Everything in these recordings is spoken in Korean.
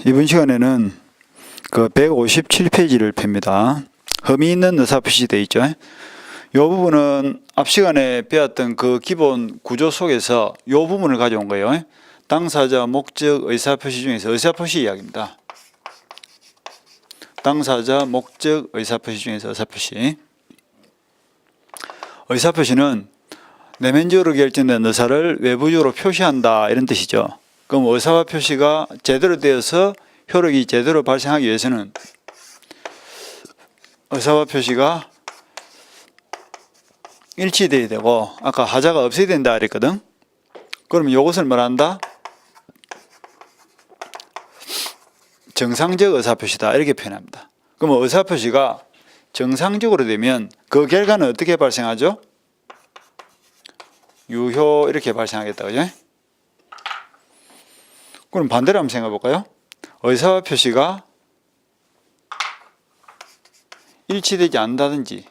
이번 시간에는 그 157페이지를 펴니다. 흠이 있는 의사표시 되어 있죠. 이 부분은 앞 시간에 배웠던 그 기본 구조 속에서 이 부분을 가져온 거예요. 당사자, 목적, 의사표시 중에서 의사표시 이야기입니다. 당사자, 목적, 의사표시 중에서 의사표시. 의사표시는 내면적으로 결정된 의사를 외부적으로 표시한다, 이런 뜻이죠. 그럼 의사와 표시가 제대로 되어서 효력이 제대로 발생하기 위해서는 의사와 표시가 일치되어야 되고, 아까 하자가 없어야 된다 그랬거든. 그러면 이것을 말한다? 정상적 의사표시다, 이렇게 표현합니다. 그럼 의사표시가 정상적으로 되면 그 결과는 어떻게 발생하죠? 유효, 이렇게 발생하겠다, 그죠? 그럼 반대로 한번 생각해 볼까요? 의사와 표시가 일치되지 않는다든지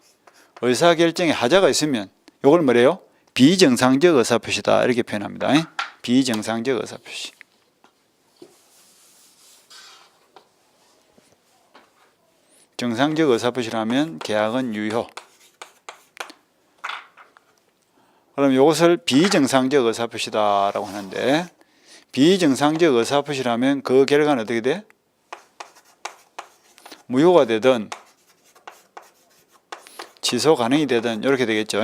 의사결정에 하자가 있으면 이걸 뭐래요? 비정상적 의사표시다, 이렇게 표현합니다. 비정상적 의사표시. 정상적 의사표시라면 계약은 유효. 그럼 이것을 비정상적 의사표시다라고 하는데, 비정상적 의사표시라면 그 결과는 어떻게 돼? 무효가 되든 취소 가능이 되든 이렇게 되겠죠.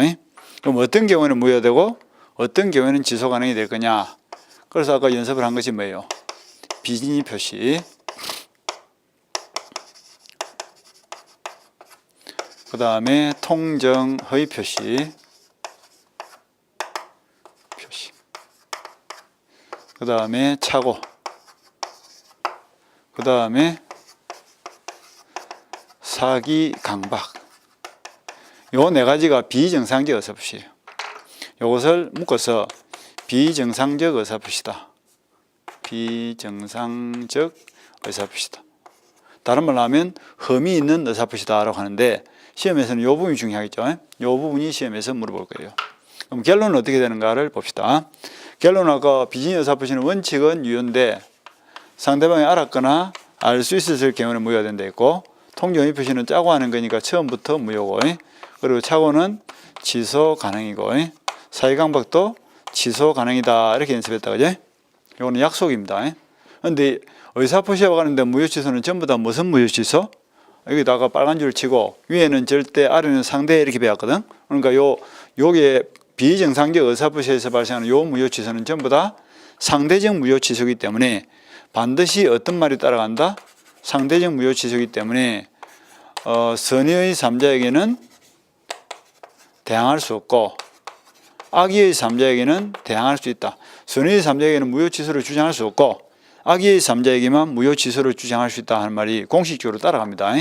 그럼 어떤 경우에는 무효되고 어떤 경우에는 취소 가능이 될 거냐? 그래서 아까 연습을 한 것이 뭐예요? 비진이 표시, 그 다음에 통정 허위 표시, 그 다음에 착오, 그 다음에 사기 강박. 요 네 가지가 비정상적 의사표시예요. 이것을 묶어서 비정상적 의사표시다. 비정상적 의사표시다. 다른 말로 하면 흠이 있는 의사표시다라고 하는데, 시험에서는 이 부분이 중요하겠죠. 이 부분이 시험에서 물어볼 거예요. 그럼 결론은 어떻게 되는가를 봅시다. 결론은 아까 비진이 의사표시는 원칙은 유효인데 상대방이 알았거나 알 수 있었을 경우는 무효가 된다 했고, 통정의 표시는 짜고 하는 거니까 처음부터 무효고, 그리고 착오는 취소 가능이고, 사기강박도 취소 가능이다, 이렇게 연습했다, 그죠? 이거는 약속입니다. 그런데 의사표시하고 가는데 무효 취소는 전부 다 무슨 무효 취소? 여기다가 빨간 줄 치고 위에는 절대, 아래는 상대, 이렇게 배웠거든. 그러니까 요게 비정상적 의사표시에서 발생하는 요 무효 취소는 전부 다 상대적 무효 취소이기 때문에 반드시 어떤 말이 따라간다? 상대적 무효 취소이기 때문에 선의의 3자에게는 대항할 수 없고 악의의 3자에게는 대항할 수 있다. 선의의 3자에게는 무효 취소를 주장할 수 없고 악의의 3자에게만 무효 취소를 주장할 수 있다 하는 말이 공식적으로 따라갑니다.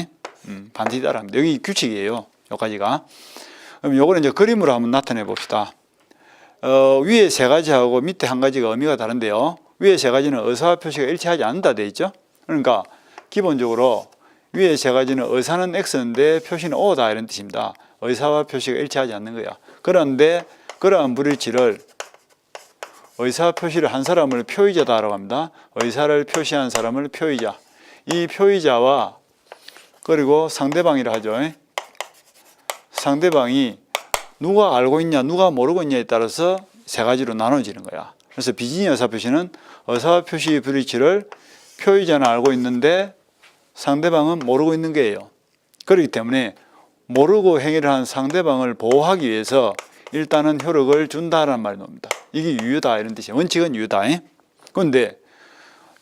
반드시 따라갑니다. 여기 규칙이에요, 여기까지가. 그럼 요거는 이제 그림으로 한번 나타내 봅시다. 위에 세 가지하고 밑에 한 가지가 의미가 다른데요. 위에 세 가지는 의사와 표시가 일치하지 않는다 돼 있죠. 그러니까 기본적으로 위에 세 가지는 의사는 X인데 표시는 O다, 이런 뜻입니다. 의사와 표시가 일치하지 않는 거야. 그런데 그러한 불일치를 의사 표시를 한 사람을 표의자다라고 합니다. 의사를 표시한 사람을 표의자. 이 표의자와 그리고 상대방이라 하죠. 상대방이 누가 알고 있냐, 누가 모르고 있냐에 따라서 세 가지로 나눠지는 거야. 그래서 비진이 의사 표시는 의사 표시 불일치를 표의자는 알고 있는데 상대방은 모르고 있는 거예요. 그렇기 때문에 모르고 행위를 한 상대방을 보호하기 위해서 일단은 효력을 준다라는 말이 나옵니다. 이게 유효다, 이런 뜻이에요. 원칙은 유효다. 그런데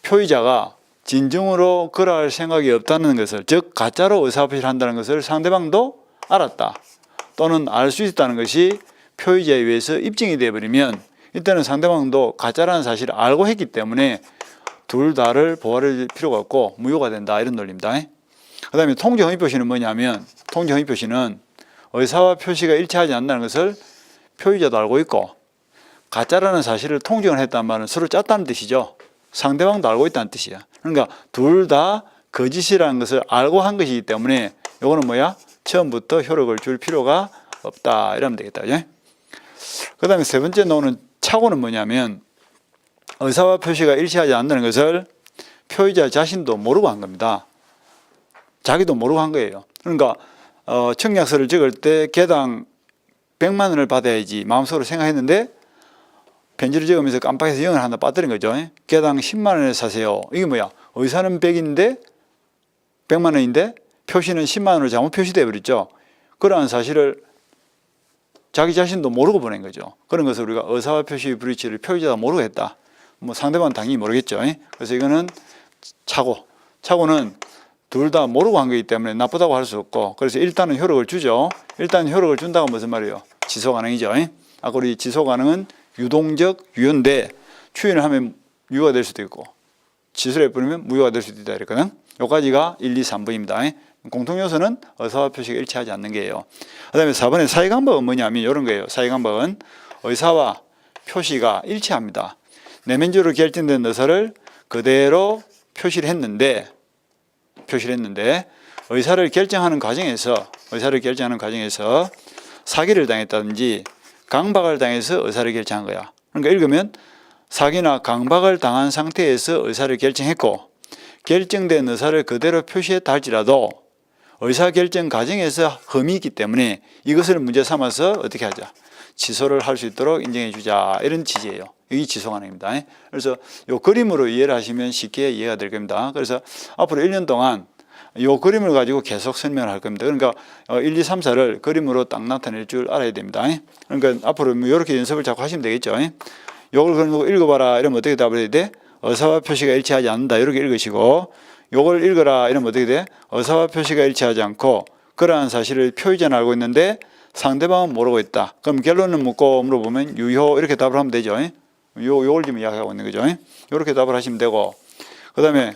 표의자가 진정으로 그럴 생각이 없다는 것을, 즉 가짜로 의사표시를 한다는 것을 상대방도 알았다 또는 알 수 있다는 것이 표의자에 의해서 입증이 되어버리면 일단은 상대방도 가짜라는 사실을 알고 했기 때문에 둘 다를 보호할 필요가 없고 무효가 된다, 이런 논리입니다. 그 다음에 통정의 표시는 뭐냐면, 통정의 표시는 의사와 표시가 일치하지 않는다는 것을 표의자도 알고 있고 가짜라는 사실을 통정을 했다는 말은 서로 짰다는 뜻이죠. 상대방도 알고 있다는 뜻이야. 그러니까 둘 다 거짓이라는 것을 알고 한 것이기 때문에 이거는 뭐야? 처음부터 효력을 줄 필요가 없다, 이러면 되겠다. 그 다음에 세 번째 나오는 착오는 뭐냐면, 의사와 표시가 일치하지 않는다는 것을 표의자 자신도 모르고 한 겁니다. 자기도 모르고 한 거예요. 그러니까 청약서를 적을 때 개당 100만 원을 받아야지 마음속으로 생각했는데 편지를 적으면서 깜빡해서 0을 하나 빠뜨린 거죠. 개당 10만 원에 사세요. 이게 뭐야? 의사는 100인데 100만 원인데 표시는 10만 원으로 잘못 표시되어 버렸죠. 그러한 사실을 자기 자신도 모르고 보낸 거죠. 그런 것을 우리가 의사와 표시 브리치를 표의자가 모르고 했다. 뭐 상대방은 당연히 모르겠죠. 그래서 이거는 착오는 둘 다 모르고 한 거기 때문에 나쁘다고 할 수 없고, 그래서 일단은 효력을 주죠. 일단 효력을 준다고 무슨 말이에요? 지소 가능이죠. 아까 우리 지소 가능은 유동적 유효인데 추인을 하면 유효가 될 수도 있고 지소를 해버리면 무효가 될 수도 있다 이랬거든. 여기까지가 1, 2, 3번입니다. 공통 요소는 의사와 표시가 일치하지 않는 게예요. 그 다음에 4번의 사이강박은 뭐냐면 이런 거예요. 사이강박은 의사와 표시가 일치합니다. 내면적으로 결정된 의사를 그대로 표시를 했는데 의사를 결정하는 과정에서 사기를 당했다든지 강박을 당해서 의사를 결정한 거야. 그러니까 읽으면 사기나 강박을 당한 상태에서 의사를 결정했고 결정된 의사를 그대로 표시했다 할지라도 의사결정 과정에서 흠이 있기 때문에 이것을 문제 삼아서 어떻게 하자? 취소를 할 수 있도록 인정해 주자. 이런 취지예요. 이게 지소 가능입니다. 그래서 이 그림으로 이해를 하시면 쉽게 이해가 될 겁니다. 그래서 앞으로 1년 동안 이 그림을 가지고 계속 설명을 할 겁니다. 그러니까 1, 2, 3, 4를 그림으로 딱 나타낼 줄 알아야 됩니다. 그러니까 앞으로 이렇게 연습을 자꾸 하시면 되겠죠. 이걸 그리고 읽어봐라 이러면 어떻게 답을 해야 돼? 의사와 표시가 일치하지 않는다. 이렇게 읽으시고 요걸 읽어라 이러면 어떻게 돼? 의사와 표시가 일치하지 않고 그러한 사실을 표의자는 알고 있는데 상대방은 모르고 있다. 그럼 결론은 묻고 물어보면 유효 이렇게 답을 하면 되죠. 요걸 지금 이야기하고 있는 거죠. 이렇게 답을 하시면 되고 그 다음에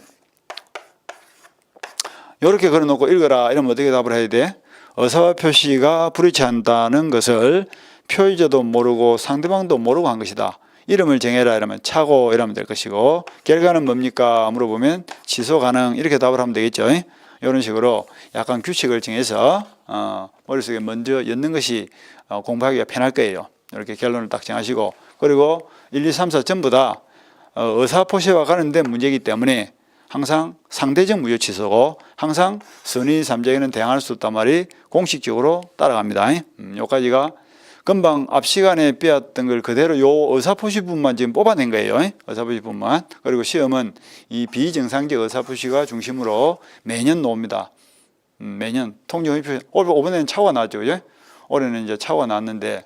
이렇게 걸어놓고 읽어라 이러면 어떻게 답을 해야 돼? 의사와 표시가 불일치한다는 것을 표의자도 모르고 상대방도 모르고 한 것이다. 이름을 정해라 이러면 차고 이러면 될 것이고 결과는 뭡니까? 물어보면 취소 가능 이렇게 답을 하면 되겠죠. 이런 식으로 약간 규칙을 정해서 머릿속에 먼저 엿는 것이 공부하기가 편할 거예요. 이렇게 결론을 딱 정하시고 그리고 1, 2, 3, 4 전부 다 의사표시와 관련된 문제이기 때문에 항상 상대적 무효 취소고 항상 선의 3자에는 대항할 수 없단 말이 공식적으로 따라갑니다. 여기까지가 금방 앞 시간에 빼앗던 걸 그대로 요 의사표시 부분만 지금 뽑아낸 거예요. 의사표시 부분만. 그리고 시험은 이 비정상적 의사표시가 중심으로 매년 나옵니다. 매년 통정의표 이번에는 차고가 나왔죠. 그죠? 올해는 이제 차고가 나왔는데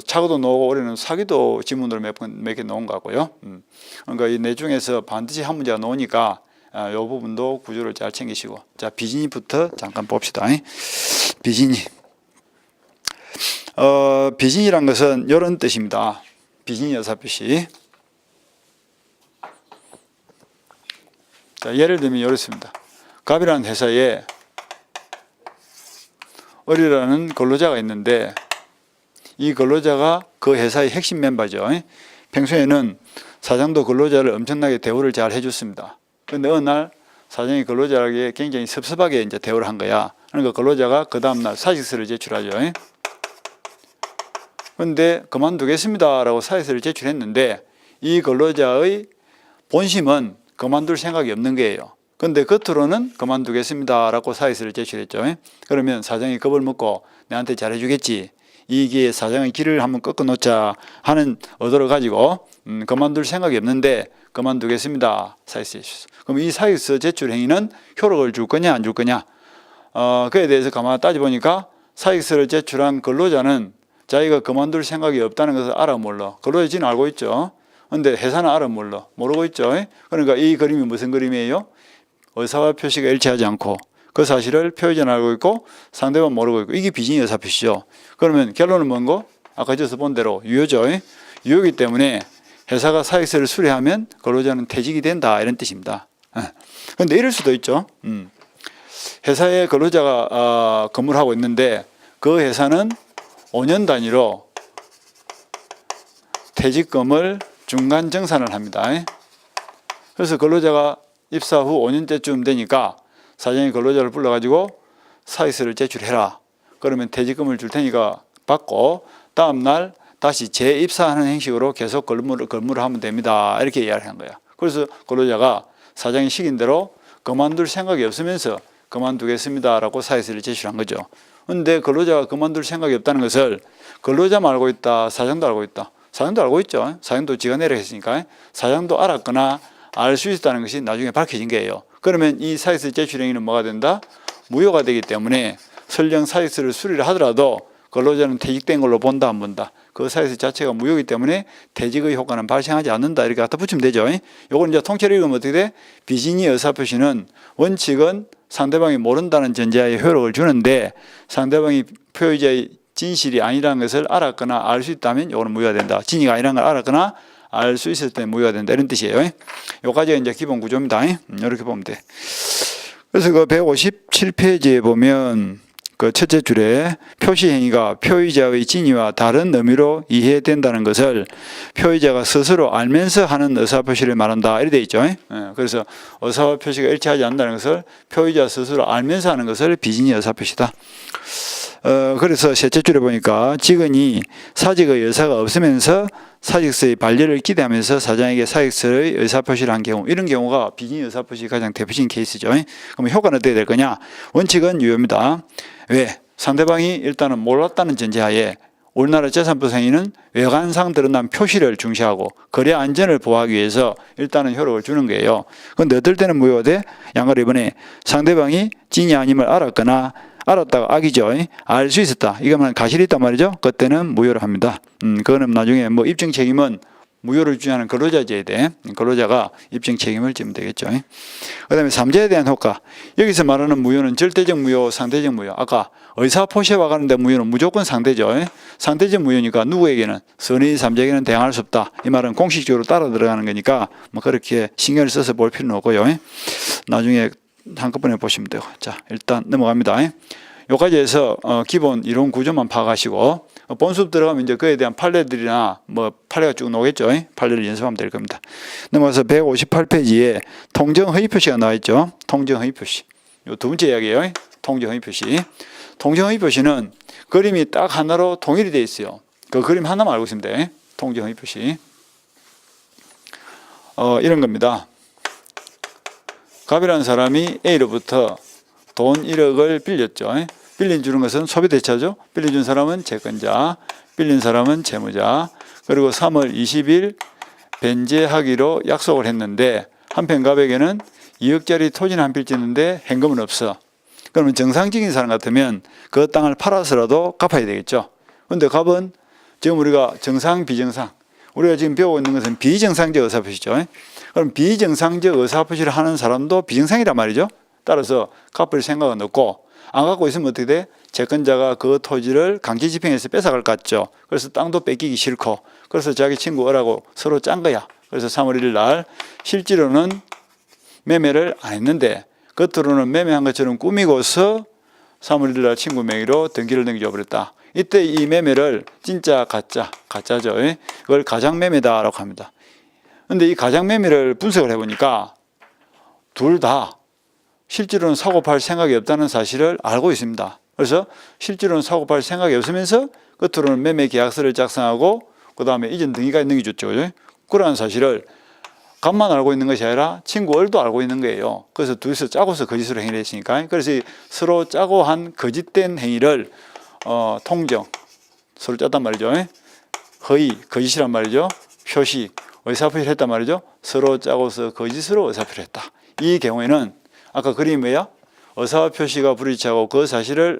차고도 나오고 올해는 사기도 지문으로 몇 개 나온 것 같고요. 그러니까 이 네 중에서 반드시 한 문제가 나오니까 이 부분도 구조를 잘 챙기시고 자 비진이부터 잠깐 봅시다. 비진이 비진이란 것은 이런 뜻입니다. 비진이 의사표시. 자, 예를 들면 이렇습니다. 갑이라는 회사에 을이라는 근로자가 있는데 이 근로자가 그 회사의 핵심 멤버죠. 평소에는 사장도 근로자를 엄청나게 대우를 잘 해줬습니다. 그런데 어느 날 사장이 근로자에게 굉장히 섭섭하게 이제 대우를 한 거야. 그러니까 근로자가 그 다음날 사직서를 제출하죠. 그런데 그만두겠습니다라고 사직서를 제출했는데 이 근로자의 본심은 그만둘 생각이 없는 거예요. 그런데 겉으로는 그만두겠습니다라고 사직서를 제출했죠. 그러면 사장이 겁을 먹고 내한테 잘해주겠지. 이게 사장의 길을 한번 꺾어놓자 하는 의도를 가지고 그만둘 생각이 없는데 그만두겠습니다. 사직서 제출. 그럼 이 사직서 제출 행위는 효력을 줄 거냐 안 줄 거냐? 그에 대해서 가만히 따져보니까 사직서를 제출한 근로자는 자기가 그만둘 생각이 없다는 것을 알아 몰라. 근로자는 알고 있죠. 그런데 회사는 알아 몰라. 모르고 있죠. 그러니까 이 그림이 무슨 그림이에요? 의사와 표시가 일치하지 않고 그 사실을 표의자는 알고 있고 상대방은 모르고 있고 이게 비진이 의사표시죠. 그러면 결론은 뭔고? 아까 저서 본 대로 유효죠. 유효이기 때문에 회사가 사직서를 수리하면 근로자는 퇴직이 된다 이런 뜻입니다. 그런데 이럴 수도 있죠. 회사에 근로자가 근무를 하고 있는데 그 회사는 5년 단위로 퇴직금을 중간 정산을 합니다. 그래서 근로자가 입사 후 5년째쯤 되니까 사장이 근로자를 불러가지고 사직서를 제출해라. 그러면 퇴직금을 줄 테니까 받고 다음날 다시 재입사하는 형식으로 계속 근무를 하면 됩니다. 이렇게 이야기를 한 거야. 그래서 근로자가 사장이 시킨 대로 그만둘 생각이 없으면서 그만두겠습니다라고 사직서를 제출한 거죠. 그런데 근로자가 그만둘 생각이 없다는 것을 근로자만 알고 있다, 사장도 알고 있다. 사장도 알고 있죠. 사장도 지가 내려했으니까 사장도 알았거나 알 수 있었다는 것이 나중에 밝혀진 거예요. 그러면 이 사직서 제출 행위는 뭐가 된다? 무효가 되기 때문에 설령 사직서를 수리를 하더라도 근로자는 퇴직된 걸로 본다 안 본다. 그 사직서 자체가 무효이기 때문에 퇴직의 효과는 발생하지 않는다. 이렇게 갖다 붙이면 되죠. 요건 이제 통째로 읽으면 어떻게 돼? 비진의 의사표시는 원칙은 상대방이 모른다는 전제하에 효력을 주는데 상대방이 표의자의 진실이 아니라는 것을 알았거나 알 수 있다면 요거는 무효가 된다. 진위가 아니라는 걸 알았거나 알 수 있을 때 무효가 된다. 이런 뜻이에요. 요까지가 이제 기본 구조입니다. 이렇게 보면 돼. 그래서 그 157페이지에 보면 그 첫째 줄에 표시 행위가 표의자의 진위와 다른 의미로 이해된다는 것을 표의자가 스스로 알면서 하는 의사표시를 말한다. 이렇게 돼 있죠. 그래서 의사표시가 일치하지 않는다는 것을 표의자 스스로 알면서 하는 것을 비진의 의사표시다. 그래서 셋째 줄에 보니까 직원이 사직의 의사가 없으면서 사직서의 반려를 기대하면서 사장에게 사직서의 의사표시를 한 경우, 이런 경우가 비진의 의사표시 가장 대표적인 케이스죠. 그럼 효과는 어떻게 될 거냐? 원칙은 유효입니다. 왜? 상대방이 일단은 몰랐다는 전제하에 우리나라 재산보상인은 외관상 드러난 표시를 중시하고 거래 안전을 보호하기 위해서 일단은 효력을 주는 거예요. 그런데 어떨 때는 무효가 돼? 양가로 이번에 상대방이 진이 아님을 알았거나 알았다가 악이죠. 알 수 있었다. 이거만 가실이 있단 말이죠. 그때는 무효를 합니다. 그거는 나중에 뭐 입증 책임은 무효를 주장하는 근로자제에 대해 근로자가 입증 책임을 지면 되겠죠. 그 다음에 3제에 대한 효과. 여기서 말하는 무효는 절대적 무효, 상대적 무효. 아까 의사표시와 관련된 무효는 무조건 상대죠. 상대적 무효니까 누구에게는 선의 3제에게는 대항할 수 없다. 이 말은 공식적으로 따라 들어가는 거니까 뭐 그렇게 신경을 써서 볼 필요는 없고요. 나중에 한꺼번에 보시면 되고. 자, 일단 넘어갑니다. 여기까지 해서 기본 이론 구조만 파악하시고 본수업 들어가면 이제 그에 대한 판례들이나 뭐 판례가 쭉 나오겠죠. 판례를 연습하면 될 겁니다. 넘어가서 158페이지에 통정 허위 표시가 나와 있죠. 통정 허위 표시. 요 두 번째 이야기예요. 통정 허위 표시. 통정 허위 표시는 그림이 딱 하나로 통일이 되어 있어요. 그 그림 하나만 알고 있으면 돼. 통정 허위 표시. 이런 겁니다. 갑이라는 사람이 A로부터 돈 1억을 빌렸죠. 빌린 주는 것은 소비대차죠. 빌려준 사람은 채권자, 빌린 사람은 채무자. 그리고 3월 20일 변제하기로 약속을 했는데 한편 갑에게는 2억짜리 토지는 한 필 짓는데 현금은 없어. 그러면 정상적인 사람 같으면 그 땅을 팔아서라도 갚아야 되겠죠. 그런데 갑은 지금 우리가 정상, 비정상, 우리가 지금 배우고 있는 것은 비정상적 의사표시죠. 그럼 비정상적 의사표시를 하는 사람도 비정상이란 말이죠. 따라서 갚을 생각은 없고 안 갖고 있으면 어떻게 돼? 채권자가 그 토지를 강제 집행해서 뺏어갈 것 같죠. 그래서 땅도 뺏기기 싫고 그래서 자기 친구 어라고 서로 짠 거야. 그래서 3월 1일 날 실제로는 매매를 안 했는데 겉으로는 매매한 것처럼 꾸미고서 3월 1일 날 친구 명의로 등기를 넘겨버렸다. 이때 이 매매를 진짜 가짜죠. 그걸 가장매매다라고 합니다. 그런데 이 가장매매를 분석을 해보니까 둘 다 실제로는 사고팔 생각이 없다는 사실을 알고 있습니다. 그래서 실제로는 사고팔 생각이 없으면서 겉으로는 매매 계약서를 작성하고 그 다음에 이전 등기까지 넘겨줬죠. 그러한 사실을 갑만 알고 있는 것이 아니라 친구 얼도 알고 있는 거예요. 그래서 둘이서 짜고서 거짓으로 행위를 했으니까. 그래서 서로 짜고 한 거짓된 행위를 통정, 서로 짰단 말이죠. 허위, 거짓이란 말이죠. 표시, 의사표시를 했단 말이죠. 서로 짜고서 거짓으로 의사표시를 했다. 이 경우에는 아까 그림이 뭐야? 의사표시가 불일치하고 그 사실을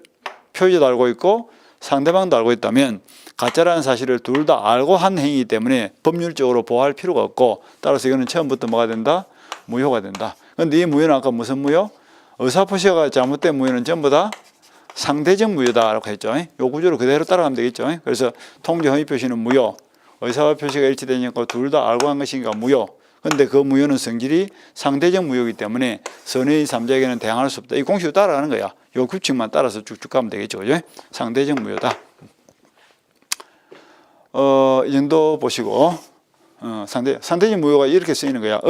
표의자도 알고 있고 상대방도 알고 있다면 가짜라는 사실을 둘 다 알고 한 행위이기 때문에 법률적으로 보호할 필요가 없고 따라서 이거는 처음부터 뭐가 된다? 무효가 된다. 그런데 이 무효는 아까 무슨 무효? 의사표시가 잘못된 무효는 전부 다 상대적 무효다라고 했죠. 이 구조를 그대로 따라가면 되겠죠. 그래서 통정 허위 표시는 무효, 의사표시가 일치되니까 둘 다 알고 한 것이니까 무효. 그런데 그 무효는 성질이 상대적 무효이기 때문에 선의 3자에게는 대항할 수 없다. 이 공식을 따라가는 거야. 이 규칙만 따라서 쭉쭉 가면 되겠죠. 그죠? 상대적 무효다. 이 정도 보시고 상대적 무효가 이렇게 쓰이는 거야.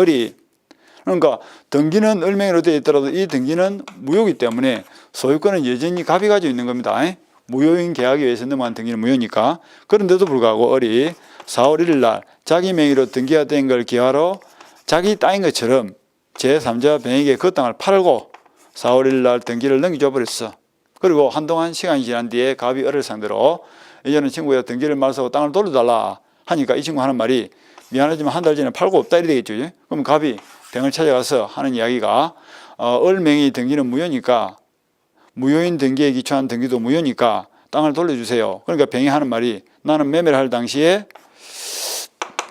그러니까 등기는 을명의로 되어 있더라도 이 등기는 무효이기 때문에 소유권은 여전히 갑이 가지고 있는 겁니다. 무효인 계약에 의해서 넘어간 등기는 무효니까. 그런데도 불구하고 을이 4월 1일 날 자기 명의로 등기가 된 걸 기하로 자기 땅인 것처럼 제3자 병에게 그 땅을 팔고 4월 1일 날 등기를 넘겨줘 버렸어. 그리고 한동안 시간이 지난 뒤에 갑이 을을 상대로 이제는 친구야 등기를 말소하고 땅을 돌려달라 하니까 이 친구 하는 말이 미안하지만 한 달 전에 팔고 없다 이래 되겠죠. 그럼 갑이 병을 찾아가서 하는 이야기가 을맹이 등기는 무효니까 무효인 등기에 기초한 등기도 무효니까 땅을 돌려주세요. 그러니까 병이 하는 말이 나는 매매를 할 당시에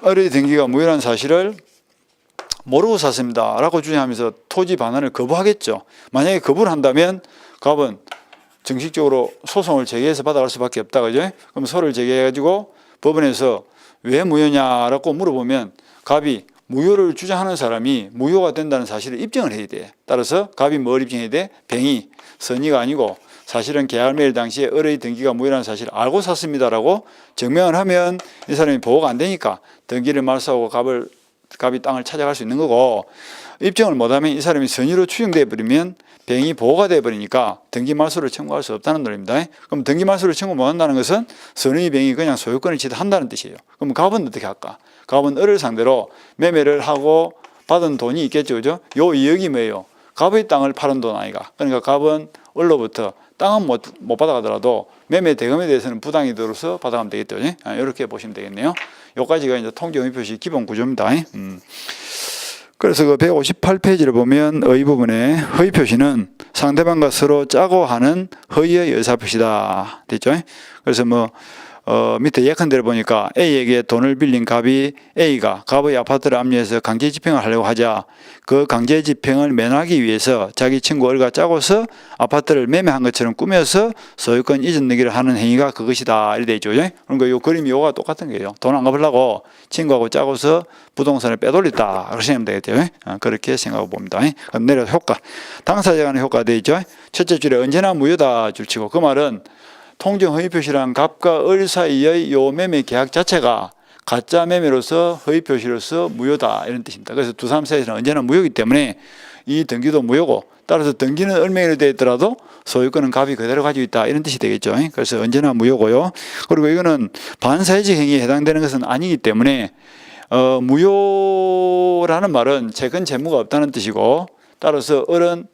을의 등기가 무효라는 사실을 모르고 샀습니다 라고 주장하면서 토지 반환을 거부하겠죠. 만약에 거부를 한다면 갑은 정식적으로 소송을 제기해서 받아갈 수밖에 없다. 그죠? 그럼 소를 제기해가지고 법원에서 왜 무효냐라고 물어보면 갑이 무효를 주장하는 사람이 무효가 된다는 사실을 입증을 해야 돼. 따라서 갑이 뭘 입증해야 돼? 병이 선의가 아니고 사실은 계약 매일 당시에 을의 등기가 무효라는 사실을 알고 샀습니다라고 증명을 하면 이 사람이 보호가 안 되니까 등기를 말소하고 갑이 땅을 찾아갈 수 있는 거고, 입증을 못하면 이 사람이 선의로 추정돼 버리면 병이 보호가 돼 버리니까 등기 말소를 청구할 수 없다는 논리입니다. 그럼 등기 말소를 청구 못한다는 것은 선의 병이 그냥 소유권을 취득한다는 뜻이에요. 그럼 갑은 어떻게 할까? 갑은 을을 상대로 매매를 하고 받은 돈이 있겠죠, 그죠? 요 이익이 뭐예요? 갑의 땅을 팔은 돈 아이가. 그러니까 갑은 을로부터 땅은 못 받아가더라도 매매 대금에 대해서는 부당이득으로서 받아가면 되겠죠. 이렇게 보시면 되겠네요. 여기까지가 이제 통지의표시 기본 구조입니다. 그래서 그 158페이지를 보면 의 부분에 허위 표시는 상대방과 서로 짜고 하는 허위의 의사표시다. 됐죠? 그래서 밑에 예컨대를 보니까 A에게 돈을 빌린 갑이 A가 갑의 아파트를 압류해서 강제 집행을 하려고 하자 그 강제 집행을 면하기 위해서 자기 친구 을과 짜고서 아파트를 매매한 것처럼 꾸며서 소유권 이전 내기를 하는 행위가 그것이다. 이렇게 되어 있죠. 그러니까 이 그림이 요가 똑같은 거예요. 돈 안 갚으려고 친구하고 짜고서 부동산을 빼돌렸다. 그렇게 생각하면 되겠죠. 그렇게 생각하고 봅니다. 내려서 효과. 당사자 간의 효과가 되어 있죠. 첫째 줄에 언제나 무효다 줄치고 그 말은 통정 허위 표시란 갑과 을 사이의 요 매매 계약 자체가 가짜 매매로서 허위 표시로서 무효다 이런 뜻입니다. 그래서 두 사람 사이에서는 언제나 무효이기 때문에 이 등기도 무효고 따라서 등기는 을맹이로 되어 있더라도 소유권은 갑이 그대로 가지고 있다 이런 뜻이 되겠죠. 그래서 언제나 무효고요. 그리고 이거는 반사회적 행위에 해당되는 것은 아니기 때문에 무효라는 말은 채권 채무가 없다는 뜻이고 따라서 을은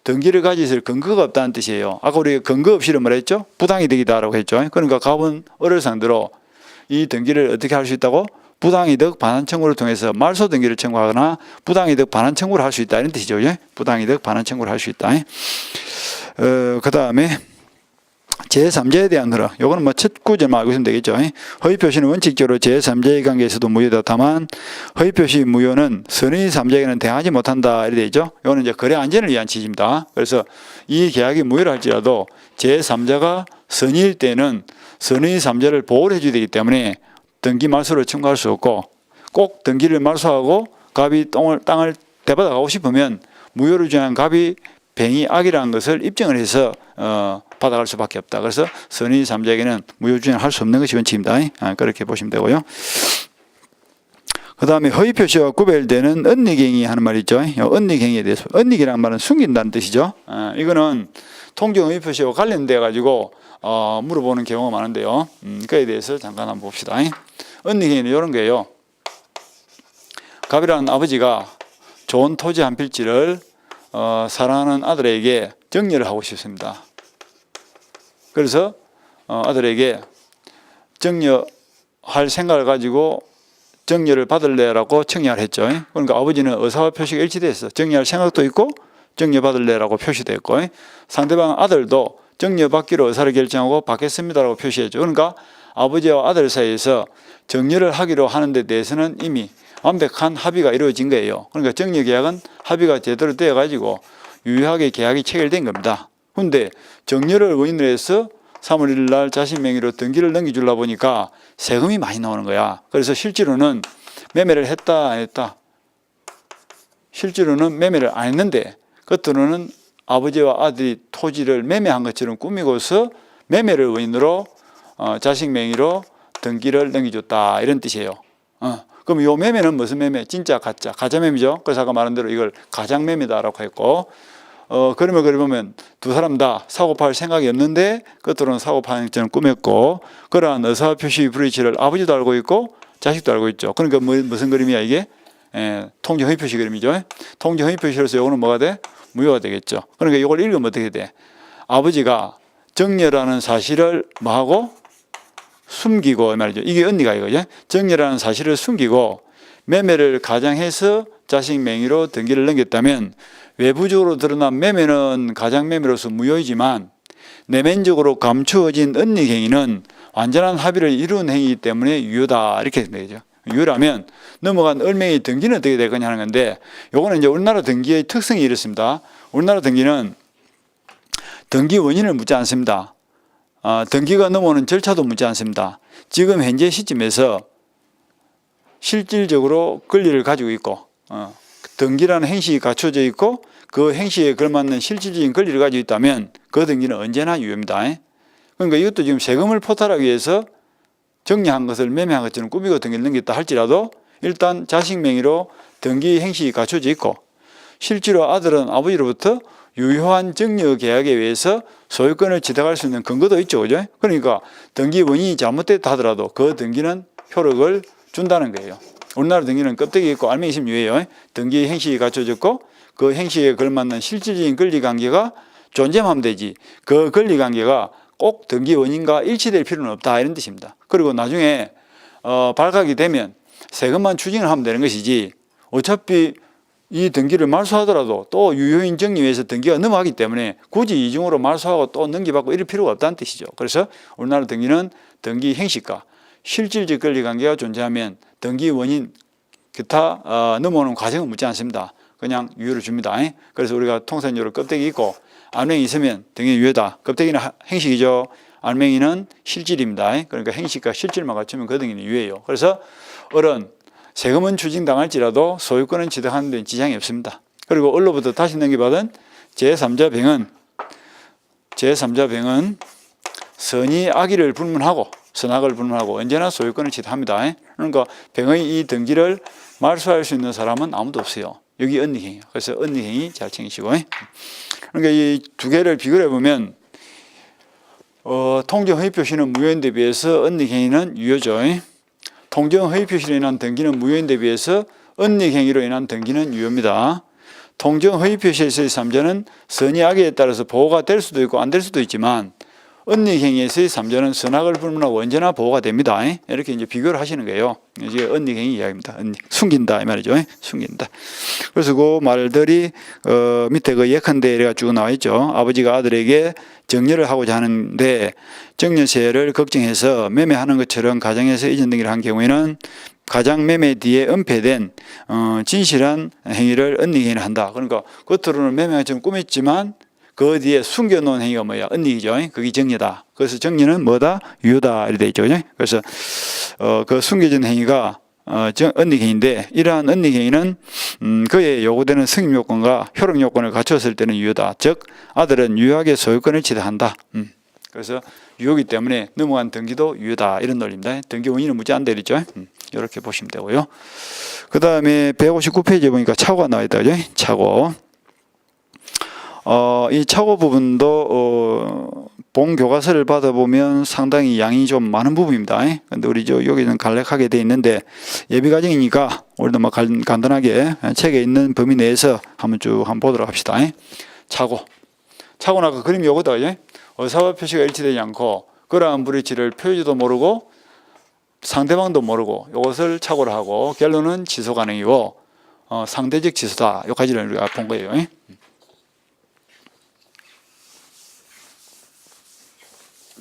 등기를 가지고 있을 근거가 없다는 뜻이에요. 아까 우리 근거 없이를 뭐랬죠? 부당이득이다라고 했죠. 그러니까 갑은 을을 상대로 이 등기를 어떻게 할 수 있다고? 부당이득 반환 청구를 통해서 말소 등기를 청구하거나 부당이득 반환 청구를 할 수 있다 이런 뜻이죠. 부당이득 반환 청구를 할 수 있다. 그 다음에 제3자에 대한 허락. 요거는 첫 구절만 알고 있으면 되겠죠. 허위 표시는 원칙적으로 제3자의 관계에서도 무효다. 다만 허위 표시 무효는 선의 3자에게는 대항하지 못한다. 이렇게 되죠. 요거는 이제 거래 안전을 위한 취지입니다. 그래서 이 계약이 무효를 할지라도 제3자가 선의일 때는 선의 3자를 보호를 해줘야 되기 때문에 등기 말소를 청구할 수 없고 꼭 등기를 말소하고 갑이 땅을 대받아 가고 싶으면 무효를 주장한 갑이 병이 악이라는 것을 입증을 해서 받아갈 수밖에 없다. 그래서 선의 3자에게는 무효 주장할 수 없는 것이 원칙입니다. 그렇게 보시면 되고요. 그 다음에 허위 표시와 구별되는 은닉행위 하는 말이 있죠. 은닉행위에 대해서 은닉이라는 말은 숨긴다는 뜻이죠. 이거는 통정 허위 표시와 관련돼 가지고 물어보는 경우가 많은데요. 그에 대해서 잠깐 한번 봅시다. 은닉행위는 이런 거예요. 갑이라는 아버지가 좋은 토지 한 필지를 사랑하는 아들에게 정려를 하고 싶습니다. 그래서 아들에게 정려할 생각을 가지고 정려를 받을래라고 청약을 했죠. 그러니까 아버지는 의사와 표시가 일치돼서 정려할 생각도 있고 정려받을래라고 표시됐고 상대방 아들도 정려받기로 의사를 결정하고 받겠습니다라고 표시했죠. 그러니까 아버지와 아들 사이에서 정려를 하기로 하는 데 대해서는 이미 완벽한 합의가 이루어진 거예요. 그러니까 정려 계약은 합의가 제대로 되어 가지고 유효하게 계약이 체결된 겁니다. 그런데 정려를 원인으로 해서 3월 1일 날 자신 명의로 등기를 넘겨주려고 보니까 세금이 많이 나오는 거야. 그래서 실제로는 매매를 했다 안 했다? 실제로는 매매를 안 했는데 겉으로는 아버지와 아들이 토지를 매매한 것처럼 꾸미고서 매매를 원인으로 자식 명의로 등기를 넘겨줬다 이런 뜻이에요. 그럼 이 매매는 무슨 매매? 진짜 가짜, 가짜 매매죠. 그래서 아까 말한 대로 이걸 가장 매매다라고 했고 그러면 그래 보면 두 사람 다 사고팔 생각이 없는데 겉으로는 사고파는 것처럼 꾸몄고 그러한 의사표시 브리치를 아버지도 알고 있고 자식도 알고 있죠. 그러니까 무슨 그림이야 이게? 통지 허위 표시 그림이죠. 통지 허위 표시로서 요거는 뭐가 돼? 무효가 되겠죠. 그러니까 이걸 읽으면 어떻게 돼? 아버지가 정려라는 사실을 뭐하고? 숨기고 말이죠. 이게 언니가 이거죠. 정려라는 사실을 숨기고 매매를 가장해서 자식 명의로 등기를 넘겼다면 외부적으로 드러난 매매는 가장매매로서 무효이지만 내면적으로 감추어진 언니 행위는 완전한 합의를 이룬 행위이기 때문에 유효다 이렇게 되죠. 유효라면 넘어간 을맹이 등기는 어떻게 될 거냐 하는 건데, 요거는 이제 우리나라 등기의 특성이 이렇습니다. 우리나라 등기는 등기 원인을 묻지 않습니다. 등기가 넘어오는 절차도 묻지 않습니다. 지금 현재 시점에서 실질적으로 권리를 가지고 있고 등기라는 행식이 갖춰져 있고 그 행식에 걸맞는 실질적인 권리를 가지고 있다면 그 등기는 언제나 유효입니다. 그러니까 이것도 지금 세금을 포탈하기 위해서 정리한 것을 매매한 것처럼 꾸미고 등기를 넘겼다 할지라도 일단 자식 명의로 등기 행식이 갖춰져 있고 실제로 아들은 아버지로부터 유효한 정려 계약에 의해서 소유권을 취득할 수 있는 근거도 있죠. 그죠? 그러니까 등기 원인이 잘못됐다 하더라도 그 등기는 효력을 준다는 거예요. 우리나라 등기는 껍데기 있고 알맹이 있으면 유효해요. 등기 행식이 갖춰졌고 그 행식에 걸맞는 실질적인 권리관계가 존재하면 되지 그 권리관계가 꼭 등기 원인과 일치될 필요는 없다 이런 뜻입니다. 그리고 나중에 발각이 되면 세금만 추징을 하면 되는 것이지 어차피 이 등기를 말소하더라도 또 유효인 정리 위해서 등기가 넘어가기 때문에 굳이 이중으로 말소하고 또 넘기받고 이럴 필요가 없다는 뜻이죠. 그래서 우리나라 등기는 등기 행식과 실질적 권리관계가 존재하면 등기 원인 기타 넘어오는 과정은 묻지 않습니다. 그냥 유효를 줍니다. 그래서 우리가 통상적으로 껍데기 있고 알맹이 있으면 등기 유효다. 껍데기는 행식이죠. 알맹이는 실질입니다. 그러니까 행식과 실질만 갖추면 그 등기는 유효해요. 그래서 어른 세금은 추징당할지라도 소유권은 취득하는 데는 지장이 없습니다. 그리고 을로부터 다시 넘겨받은 제3자 병은 선의 악의를 불문하고 선악을 불문하고 언제나 소유권을 취득합니다. 그러니까 병의 이 등기를 말소할 수 있는 사람은 아무도 없어요. 여기 언니행위예요. 그래서 언니행위 잘 챙기시고. 그러니까 이 두 개를 비교해 보면 통정 허위 표시는 무효인데 비해서 언니행위는 유효죠. 통정 허위 표시로 인한 등기는 무효인데 비해서 언닉행위로 인한 등기는 유효입니다. 통정 허위 표시에서의 3자는 선의 악의에 따라서 보호가 될 수도 있고 안 될 수도 있지만 언닉행위에서의 3자는 선악을 불문하고 언제나 보호가 됩니다. 이렇게 이제 비교를 하시는 거예요. 이게 언닉행위 이야기입니다. 숨긴다 이 말이죠. 숨긴다. 그래서 그 말들이 밑에 그 예컨대가 쭉 나와 있죠. 아버지가 아들에게 정려를 하고자 하는데 정려세를 걱정해서 매매하는 것처럼 가정에서 이전 등기를 한 경우에는 가장 매매 뒤에 은폐된 진실한 행위를 언닉행위를 한다. 그러니까 겉으로는 매매처럼 꾸몄지만 그 뒤에 숨겨놓은 행위가 뭐야? 언닉이죠. 그게 정려다. 그래서 정려는 뭐다? 유효다. 이렇게 되어 있죠. 그래서 그 숨겨진 행위가 언닉행위인데 이러한 언닉행위는 그에 요구되는 승인 요건과 효력 요건을 갖췄을 때는 유효다. 즉 아들은 유효하게 소유권을 취득한다. 그래서 유효이기 때문에 넘어간 등기도 유효다. 이런 논리입니다. 등기 원인은 묻지 않는다 이랬죠. 이렇게 보시면 되고요. 그 다음에 159페이지에 보니까 착오가 나와 있다. 그죠? 착오. 이 착오 부분도 본 교과서를 받아보면 상당히 양이 좀 많은 부분입니다. 근데 우리 여기는 간략하게 되어 있는데 예비 과정이니까 우리도 뭐 간단하게 책에 있는 범위 내에서 한번 보도록 합시다. 착오는 아까 그림이 요거다. 의사와 표시가 일치되지 않고 그러한 불일치를 표지도 모르고 상대방도 모르고 이것을 착오를 하고 결론은 취소 가능이고 상대적 취소다. 여기까지를 우리가 본 거예요.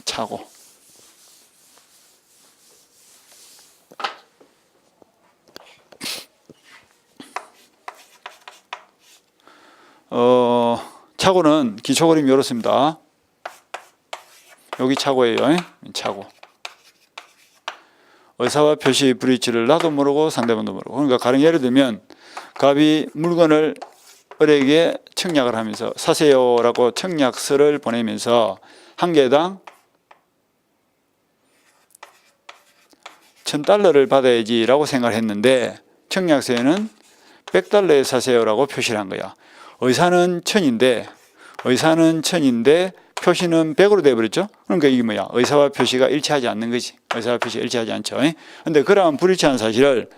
착오. 착오는 기초 그림이 이렇습니다. 여기 착오예요. 착오. 의사와 표시 불일치를 나도 모르고 상대방도 모르고. 그러니까 가령 예를 들면 갑이 물건을 을에게 청약을 하면서 사세요라고 청약서를 보내면서 한 개당 $1,000를 받아야지 라고 생각을 했는데 청약서에는 $100에 사세요라고 표시를 한 거야. 의사는 1,000인데 표시는 100으로 돼버렸죠. 그러니까 이게 뭐야? 의사와 표시가 일치하지 않는 거지. 의사와 표시가 일치하지 않죠. 근데 그러한 불일치한 사실을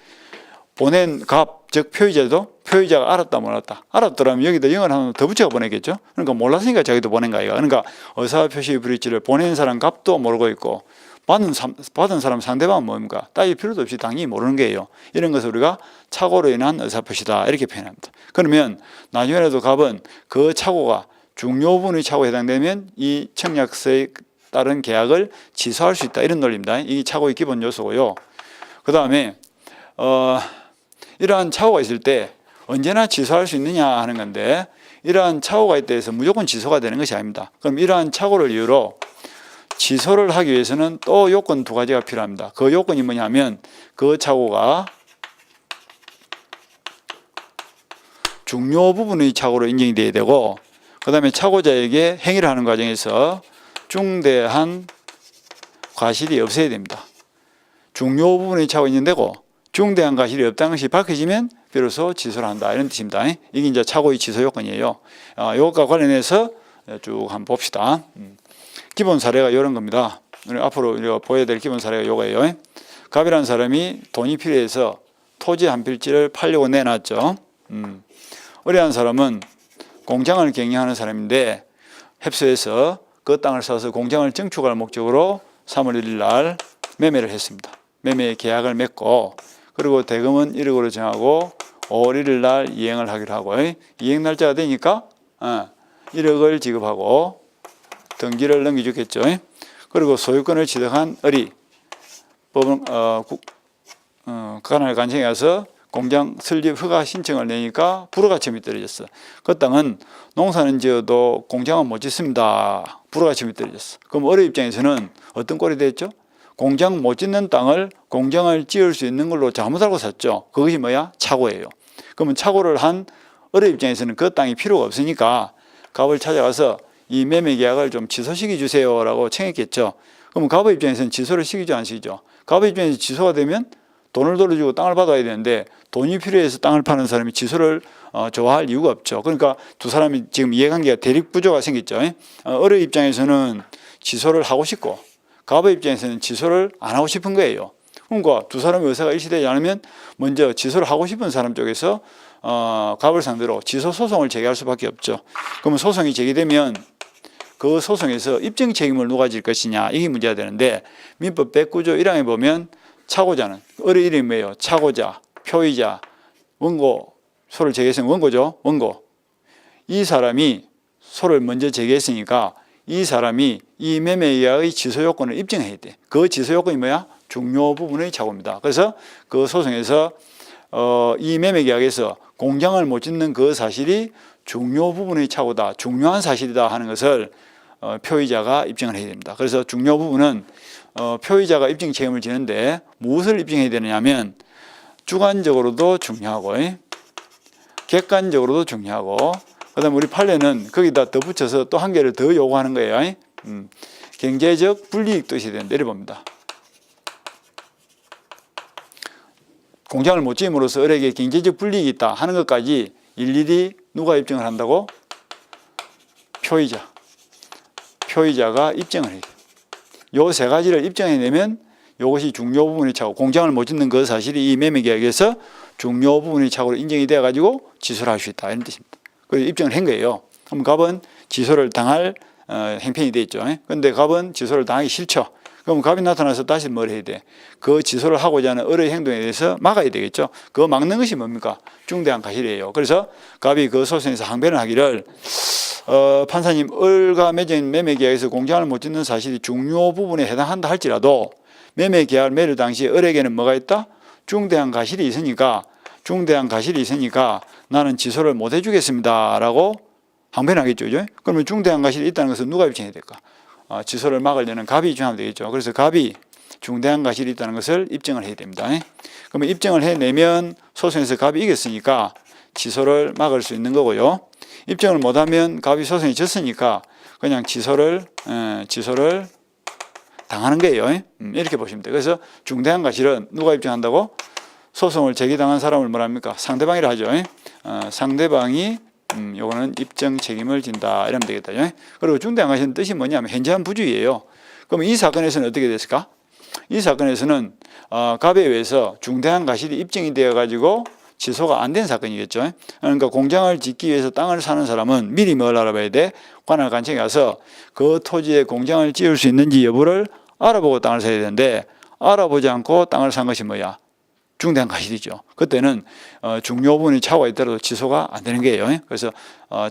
보낸 갑 즉 표의자가 알았다 몰랐다. 알았더라면 여기다 영을 하나 더 붙여 보내겠죠. 그러니까 몰랐으니까 자기도 보낸 거야. 그러니까 의사표시 불일치를 보낸 사람 값도 모르고 있고 받은 사람 상대방은 뭡니까? 따질 필요도 없이 당연히 모르는 거예요. 이런 것을 우리가 착오로 인한 의사표시다 이렇게 표현합니다. 그러면 나중에라도 갑은 그 착오가 중요 부분의 착오에 해당되면 이 청약서에 따른 계약을 취소할 수 있다 이런 논리입니다. 이게 착오의 기본 요소고요. 그 다음에 이러한 착오가 있을 때 언제나 취소할 수 있느냐 하는 건데 이러한 착오가 있다 해서 무조건 취소가 되는 것이 아닙니다. 그럼 이러한 착오를 이유로 취소를 하기 위해서는 또 요건 두 가지가 필요합니다. 그 요건이 뭐냐면 그 착오가 중요 부분의 착오로 인정이 돼야 되고 그 다음에 착오자에게 행위를 하는 과정에서 중대한 과실이 없어야 됩니다. 중요 부분의 착오가 있는 데고 중대한 과실이 없다는 것이 밝혀지면 비로소 취소를 한다 이런 뜻입니다. 이게 이제 착오의 취소 요건이에요. 이것과 관련해서 쭉 한번 봅시다. 기본 사례가 이런 겁니다. 우리 앞으로 우리가 보여야 될 기본 사례가 이거예요. 갑이라는 사람이 돈이 필요해서 토지 한 필지를 팔려고 내놨죠. 의뢰한 사람은 공장을 경영하는 사람인데 협소해서 그 땅을 사서 공장을 증축할 목적으로 3월 1일 날 매매를 했습니다. 매매 계약을 맺고 그리고 대금은 1억으로 정하고 5월 1일 날 이행을 하기로 하고 이행 날짜가 되니까 1억을 지급하고 등기를 넘겨주겠죠. 그리고 소유권을 취득한 을이 법원 관할 간청에 가서 공장 설립 허가 신청을 내니까 불허가침이 떨어졌어. 그 땅은 농사는 지어도 공장은 못 짓습니다. 불허가침이 떨어졌어. 그럼 을의 입장에서는 어떤 꼴이 됐죠? 공장 못 짓는 땅을 공장을 지을 수 있는 걸로 잘못 알고 샀죠. 그것이 뭐야? 착오예요. 그러면 착오를 한 을의 입장에서는 그 땅이 필요가 없으니까 갑을 찾아가서 이 매매 계약을 좀 취소시켜 주세요라고 청했겠죠. 그러면 갑의 입장에서는 취소를 시키죠, 안 시키죠? 갑의 입장에서 취소가 되면 돈을 돌려주고 땅을 받아야 되는데 돈이 필요해서 땅을 파는 사람이 취소를 좋아할 이유가 없죠. 그러니까 두 사람이 지금 이해관계가 대립 구조가 생겼죠. 을의 입장에서는 취소를 하고 싶고 갑의 입장에서는 취소를 안 하고 싶은 거예요. 그러니까 두 사람의 의사가 일치되지 않으면 먼저 취소를 하고 싶은 사람 쪽에서 갑을 상대로 취소 소송을 제기할 수밖에 없죠. 그러면 소송이 제기되면 그 소송에서 입증 책임을 누가 질 것이냐 이게 문제가 되는데 민법 109조 1항에 보면 착오자는 을의 이름이 뭐예요? 착오자, 표의자, 원고, 소를 제기했으면 원고죠. 원고. 이 사람이 소를 먼저 제기했으니까 이 사람이 이 매매계약의 취소 요건을 입증해야 돼. 그 취소 요건이 뭐야? 중요 부분의 착오입니다. 그래서 그 소송에서 이 매매계약에서 공장을 못 짓는 그 사실이 중요 부분의 착오다, 중요한 사실이다 하는 것을 표의자가 입증을 해야 됩니다. 그래서 중요 부분은 표의자가 입증 책임을 지는데 무엇을 입증해야 되느냐면 주관적으로도 중요하고 객관적으로도 중요하고 그다음에 우리 판례는 거기다 더 붙여서 또 한 개를 더 요구하는 거예요. 경제적 불이익도 있어야 되는데 이래 봅니다. 공장을 못 지음으로써 을에게 경제적 불이익이 있다 하는 것까지 일일이 누가 입증을 한다고? 표의자가 입증을 해요. 요 세 가지를 입증해내면 이것이 중요 부분의 착오, 공장을 못 짓는 그 사실이 이 매매계약에서 중요 부분의 착오로 인정이 돼가지고 취소를 할 수 있다 이런 뜻입니다. 그래서 입증을 한 거예요. 그럼 갑은 취소를 당할 행편이 돼 있죠. 그런데 갑은 취소를 당하기 싫죠. 그럼 갑이 나타나서 다시 뭘 해야 돼? 그 취소를 하고자 하는 을의 행동에 대해서 막아야 되겠죠. 그거 막는 것이 뭡니까? 중대한 과실이에요. 그래서 갑이 그 소송에서 항변을 하기를 판사님, 을과 맺은 매매계약에서 공장을 못 짓는 사실이 중요 부분에 해당한다 할지라도 매매계약을 맺을 당시 을에게는 뭐가 있다? 중대한 과실이 있으니까 나는 취소를 못 해주겠습니다 라고 항변하겠죠. 그죠? 그러면 중대한 과실이 있다는 것은 누가 입증해야 될까? 취소를 막으려는 갑이 입증하면 되겠죠. 그래서 갑이 중대한 과실이 있다는 것을 입증을 해야 됩니다. 그러면 입증을 해내면 소송에서 갑이 이겼으니까 취소를 막을 수 있는 거고요. 입증을 못하면 갑이 소송에 졌으니까 그냥 취소를 당하는 거예요. 이렇게 보시면 돼요. 그래서 중대한 과실은 누가 입증한다고? 소송을 제기당한 사람을 뭐랍니까? 상대방이라 하죠. 상대방이 요거는 입증 책임을 진다 이러면 되겠다. 그리고 중대한 과실은 뜻이 뭐냐면 현저한 부주의예요. 그럼 이 사건에서는 어떻게 됐을까? 이 사건에서는 갑에 의해서 중대한 과실이 입증이 되어 가지고 취소가 안 된 사건이겠죠. 그러니까 공장을 짓기 위해서 땅을 사는 사람은 미리 뭘 알아봐야 돼? 관할관청에 가서 그 토지에 공장을 지을 수 있는지 여부를 알아보고 땅을 사야 되는데, 알아보지 않고 땅을 산 것이 뭐야? 중대한 과실이죠. 그때는 중요 부분이 착오가 있더라도 취소가 안 되는 거예요. 그래서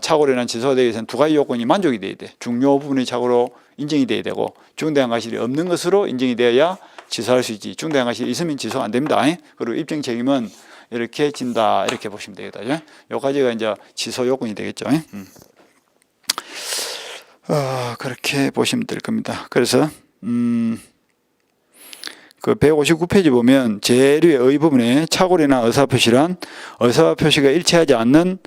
착오로 인한 취소가 되기 위해서는 두 가지 요건이 만족이 돼야 돼. 중요 부분이 착오로 인정이 돼야 되고, 중대한 과실이 없는 것으로 인정이 되어야 취소할 수 있지. 중대한 과실이 있으면 취소가 안 됩니다. 그리고 입증 책임은 이렇게 진다, 이렇게 보시면 되겠다. 요까지가 이제 취소 요건이 되겠죠. 그렇게 보시면 될 겁니다. 그래서 그 159페이지 보면 제1의 의 부분에 착오나 의사표시란 의사표시가 일치하지 않는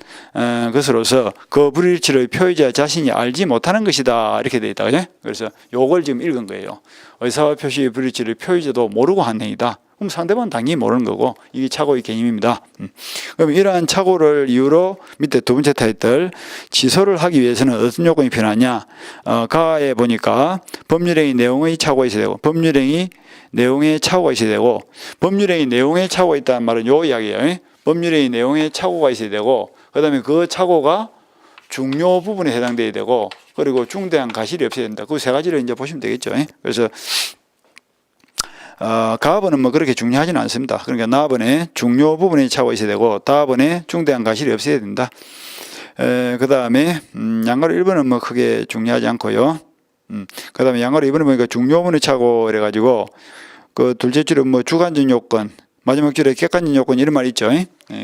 것으로서 그 불일치를 표의자 자신이 알지 못하는 것이다, 이렇게 되어 있다. 그죠? 그래서 요걸 지금 읽은 거예요. 의사표시의 불일치를 표의자도 모르고 한 행위다. 그럼 상대방은 당연히 모르는 거고, 이게 착오의 개념입니다. 그럼 이러한 착오를 이유로 밑에 두 번째 타이틀, 취소를 하기 위해서는 어떤 요건이 필요하냐? 가에 보니까 법률행위 내용의 착오가 있어야 되고, 법률행위 내용의 착오가 있어야 되고, 법률행위 내용의 착오가 있다는 말은 요 이야기예요. 법률행위 내용의 착오가 있어야 되고, 그 다음에 그 착오가 중요 부분에 해당돼야 되고, 그리고 중대한 과실이 없어야 된다. 그 세 가지를 이제 보시면 되겠죠. 그래서 가업은 뭐 그렇게 중요하지는 않습니다. 그러니까 나업원에 중요 부분에 착오가 있어야 되고, 다업원에 중대한 과실이 없어야 된다. 그 다음에 양가로 1번은 뭐 크게 중요하지 않고요. 그 다음에 양가로 2번은 보니까 중요 부분에 착오 이래가지고, 그 둘째 줄은 뭐 주관적 요건, 마지막 줄에 객관적 요건, 이런 말이 있죠.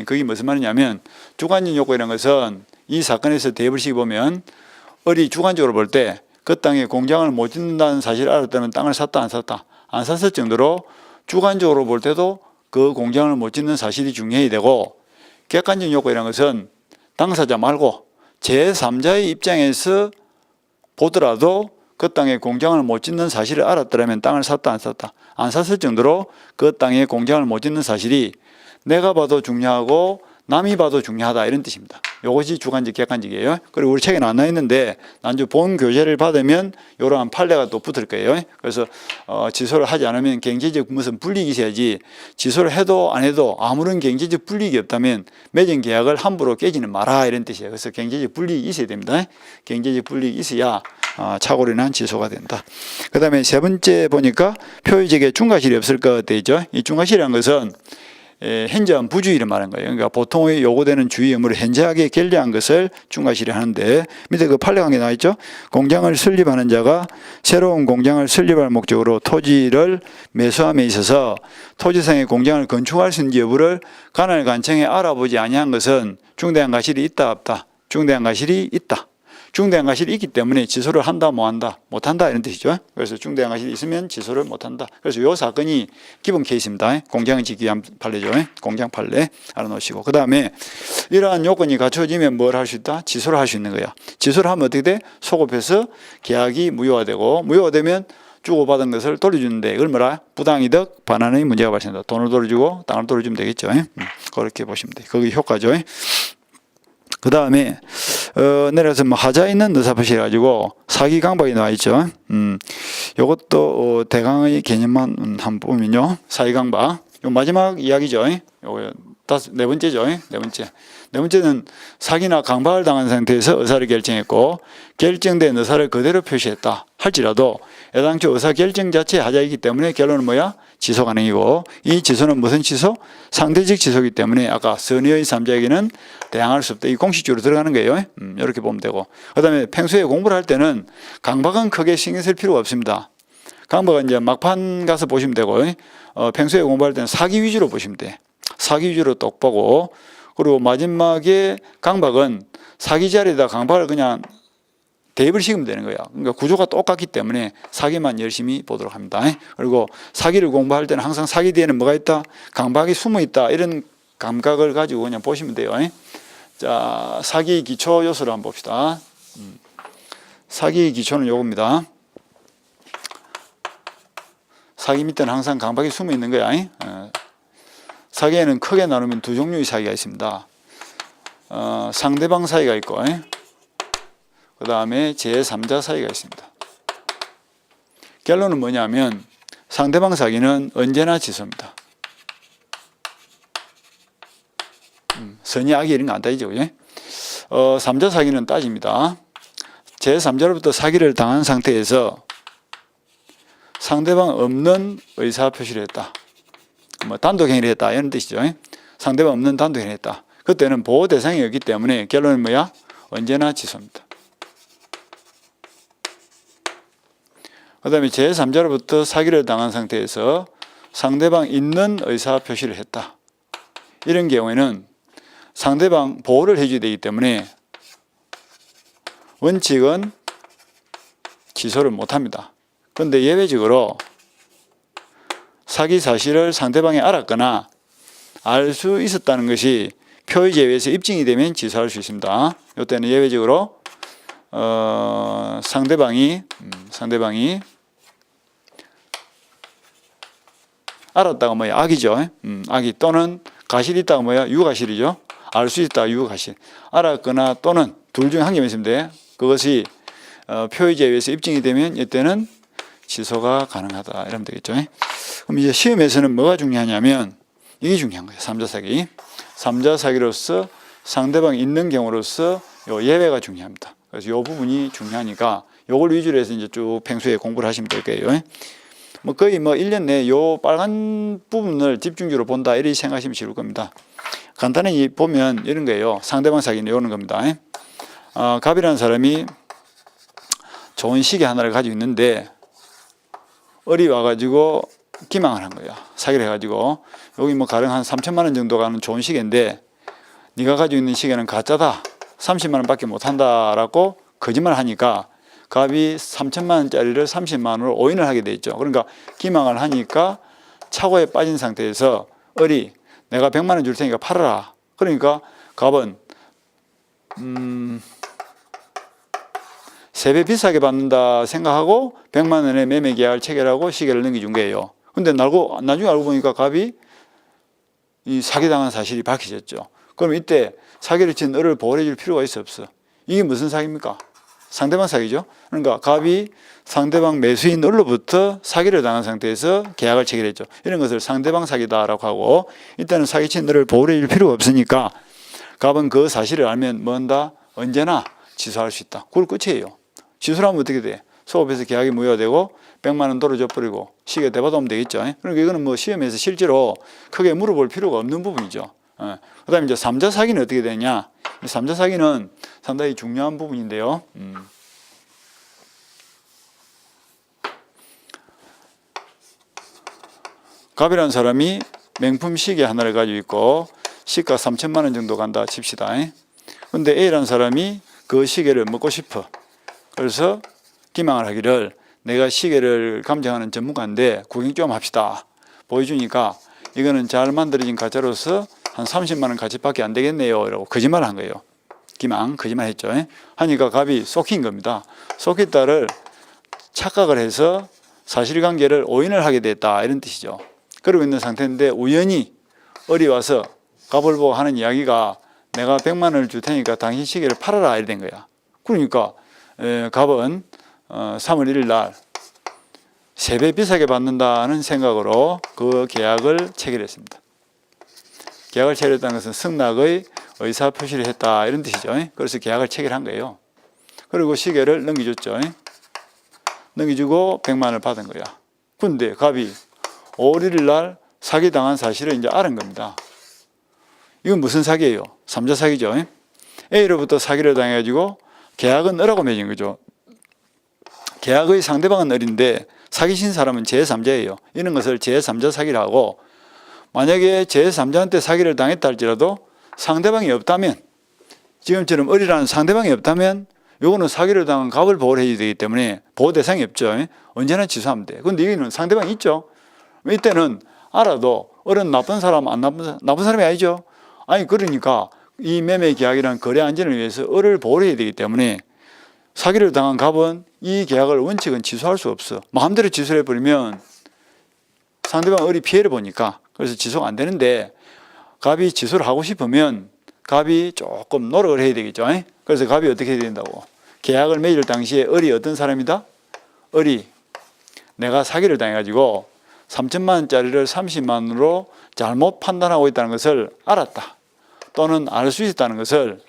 그게 무슨 말이냐면, 주관적 요건이라는 것은 이 사건에서 대불식이 보면 어리 주관적으로 볼 때 그 땅에 공장을 못 짓는다는 사실을 알았다면 땅을 샀다 안 샀다? 안 샀을 정도로 주관적으로 볼 때도 그 공장을 못 짓는 사실이 중요해야 되고, 객관적 요건이라는 것은 당사자 말고 제3자의 입장에서 보더라도 그 땅에 공장을 못 짓는 사실을 알았더라면 땅을 샀다 안 샀다? 안 샀을 정도로 그 땅에 공장을 못 짓는 사실이 내가 봐도 중요하고 남이 봐도 중요하다, 이런 뜻입니다. 이것이 주관적, 객관적이에요. 그리고 우리 책에 나와 있는데 난주 본 교재를 받으면 이러한 판례가 또 붙을 거예요. 그래서 취소를 하지 않으면 경제적 무슨 불이익이 있어야지, 취소를 해도 안 해도 아무런 경제적 불이익이 없다면 맺은 계약을 함부로 깨지는 마라, 이런 뜻이에요. 그래서 경제적 불이익이 있어야 됩니다. 경제적 불이익이 있어야 착오로 인한 취소가 된다. 그 다음에 세 번째 보니까 표의적에 중과실이 없을 것 되죠. 이 중과실이라는 것은 현저한 부주의를 말하는 거예요. 그러니까 보통의 요구되는 주의 의무를 현저하게 결례한 것을 중과실이 하는데, 밑에 그 판례관계 나와 있죠. 공장을 설립하는 자가 새로운 공장을 설립할 목적으로 토지를 매수함에 있어서 토지상의 공장을 건축할 수 있는지 여부를 관할관청에 알아보지 아니한 것은 중대한 과실이 있다 없다? 중대한 과실이 있다. 중대한 과실이 있기 때문에 취소를 한다 뭐 한다? 못한다, 이런 뜻이죠. 그래서 중대한 과실이 있으면 취소를 못한다. 그래서 이 사건이 기본 케이스입니다. 공장을 짓기 위한 판례죠. 공장 판례 알아놓으시고, 그 다음에 이러한 요건이 갖춰지면 뭘 할 수 있다? 취소를 할 수 있는 거야. 취소를 하면 어떻게 돼? 소급해서 계약이 무효화되고, 무효화되면 주고받은 것을 돌려주는데, 이걸 뭐라? 부당이득 반환의 문제가 발생한다. 돈을 돌려주고 땅을 돌려주면 되겠죠. 그렇게 보시면 돼요. 그게 효과죠. 그 다음에 내려서 뭐 하자 있는 의사표시 해가지고 사기 강박이 나와 있죠. 요것도 대강의 개념만 한번 보면요. 사기 강박. 요 마지막 이야기죠. 요거 네 번째죠. 네 번째는 사기나 강박을 당한 상태에서 의사를 결정했고, 결정된 의사를 그대로 표시했다 할지라도 애당초 의사 결정 자체에 하자이기 때문에 결론은 뭐야? 취소 가능이고, 이 취소는 무슨 취소? 상대적 취소이기 때문에 아까 선의의 3자에게는 대항할 수 없다. 이 공식적으로 들어가는 거예요. 이렇게 보면 되고, 그 다음에 평소에 공부를 할 때는 강박은 크게 신경 쓸 필요가 없습니다. 강박은 이제 막판 가서 보시면 되고, 평소에 공부할 때는 사기 위주로 보시면 돼. 사기 위주로 똑 보고, 그리고 마지막에 강박은 사기 자리에다 강박을 그냥 대입을 시키면 되는 거야. 그러니까 구조가 똑같기 때문에 사기만 열심히 보도록 합니다. 그리고 사기를 공부할 때는 항상 사기 뒤에는 뭐가 있다? 강박이 숨어 있다. 이런 감각을 가지고 그냥 보시면 돼요. 자, 사기 기초 요소를 한번 봅시다. 사기 기초는 요겁니다. 사기 밑에는 항상 강박이 숨어 있는 거야. 사기에는 크게 나누면 두 종류의 사기가 있습니다. 상대방 사기가 있고, 그 다음에 제3자 사기가 있습니다. 결론은 뭐냐면 상대방 사기는 언제나 취소입니다. 선의 악의 이런 거 안 따지죠. 그죠? 3자 사기는 따집니다. 제3자로부터 사기를 당한 상태에서 상대방 없는 의사표시를 했다. 뭐 단독행위를 했다 이런 뜻이죠. 상대방 없는 단독행위를 했다. 그때는 보호 대상이 없기 때문에 결론은 뭐야? 언제나 취소입니다. 그 다음에 제3자로부터 사기를 당한 상태에서 상대방 있는 의사표시를 했다. 이런 경우에는 상대방 보호를 해줘야 되기 때문에 원칙은 취소를 못합니다. 그런데 예외적으로 사기 사실을 상대방이 알았거나 알 수 있었다는 것이 표의 제외에서 입증이 되면 취소할 수 있습니다. 이때는 예외적으로 상대방이 알았다가 뭐야? 악이죠. 악이 또는 가실이 있다가 뭐야? 유가실이죠. 알 수 있다 유가실. 알았거나 또는 둘 중에 한 개만 있으면 돼. 그것이 표의 제외에서 입증이 되면 이때는 취소가 가능하다 이러면 되겠죠. 그럼 이제 시험에서는 뭐가 중요하냐면 이게 중요한 거예요. 3자 사기. 3자 사기로서 상대방이 있는 경우로서 요 예외가 중요합니다. 그래서 요 부분이 중요하니까 요걸 위주로 해서 이제 쭉 평소에 공부를 하시면 될 거예요. 뭐 거의 뭐 1년 내에 요 빨간 부분을 집중적으로 본다 이렇게 생각하시면 쉬울 겁니다. 간단히 보면 이런 거예요. 상대방 사기는 이런 겁니다. 갑이라는 사람이 좋은 시계 하나를 가지고 있는데 을이 와가지고 기망을 한 거야. 사기를 해가지고 여기 뭐 가령 한 3천만 원 정도 가는 좋은 시계인데 네가 가지고 있는 시계는 가짜다. 30만 원밖에 못한다라고 거짓말을 하니까 갑이 3천만 원짜리를 30만 원으로 오인을 하게 돼 있죠. 그러니까 기망을 하니까 착오에 빠진 상태에서 을이 내가 100만 원 줄 테니까 팔아라. 그러니까 갑은 3배 비싸게 받는다 생각하고 100만 원의 매매 계약을 체결하고 시계를 넘겨준 거예요. 근데 나중에 알고 보니까 갑이 이 사기당한 사실이 밝혀졌죠. 그럼 이때 사기를 친 을을 보호해 줄 필요가 있어 없어? 이게 무슨 사기입니까? 상대방 사기죠. 그러니까 갑이 상대방 매수인 을로부터 사기를 당한 상태에서 계약을 체결했죠. 이런 것을 상대방 사기다라고 하고 일단은 사기친 을을 보호해 줄 필요가 없으니까 갑은 그 사실을 알면 뭔다? 언제나 취소할 수 있다. 그걸 끝이에요. 취소를 하면 어떻게 돼? 소업해서 계약이 무효되고 100만 원 돌려줘 버리고 시계 대받으면 되겠죠. 그러니까 이거는 뭐 시험에서 실제로 크게 물어볼 필요가 없는 부분이죠. 그 다음에 이제 3자 사기는 어떻게 되냐? 3자 사기는 상당히 중요한 부분인데요. 갑이라는 사람이 명품 시계 하나를 가지고 있고 시가 3천만 원 정도 간다 칩시다. 근데 A라는 사람이 그 시계를 먹고 싶어. 그래서 기망을 하기를 내가 시계를 감정하는 전문가인데 구경 좀 합시다. 보여주니까 이거는 잘 만들어진 가짜로서 한 30만 원 가치밖에 안 되겠네요. 라고 거짓말을 한 거예요. 기망, 거짓말 했죠. 하니까 갑이 속힌 겁니다. 속였다를 착각을 해서 사실관계를 오인을 하게 됐다. 이런 뜻이죠. 그러고 있는 상태인데 우연히 을이 와서 갑을 보고 하는 이야기가 내가 100만 원을 줄 테니까 당신 시계를 팔아라. 이래 된 거야. 그러니까 갑은 3월 1일 날 3배 비싸게 받는다는 생각으로 그 계약을 체결했습니다. 계약을 체결했다는 것은 승낙의 의사표시를 했다 이런 뜻이죠. 그래서 계약을 체결한 거예요. 그리고 시계를 넘겨줬죠. 넘겨주고 100만 원을 받은 거야. 근데 갑이 5월 1일 날 사기당한 사실을 이제 알은 겁니다. 이건 무슨 사기예요? 3자 사기죠. A로부터 사기를 당해가지고 계약은 을하고 맺은 거죠. 계약의 상대방은 을인데 사기친 사람은 제3자예요. 이런 것을 제3자 사기를 하고 만약에 제3자한테 사기를 당했다 할지라도 상대방이 없다면 지금처럼 을이라는 상대방이 없다면 요거는 사기를 당한 갑을 보호를 해야 되기 때문에 보호 대상이 없죠. 언제나 취소하면 돼. 근데 여기는 상대방이 있죠. 이때는 알아도 을은 나쁜 사람, 나쁜 사람이 아니죠. 아니 그러니까 이 매매 계약이란 거래 안전을 위해서 을을 보호를 해야 되기 때문에 사기를 당한 갑은 이 계약을 원칙은 취소할 수 없어. 마음대로 취소를 해버리면 상대방 을이 피해를 보니까 그래서 취소가 안 되는데 갑이 취소를 하고 싶으면 갑이 조금 노력을 해야 되겠죠. 그래서 갑이 어떻게 해야 된다고? 계약을 맺을 당시에 을이 어떤 사람이다? 을이 내가 사기를 당해가지고 3천만 원짜리를 30만 원으로 잘못 판단하고 있다는 것을 알았다. 또는 알 수 있다는 것을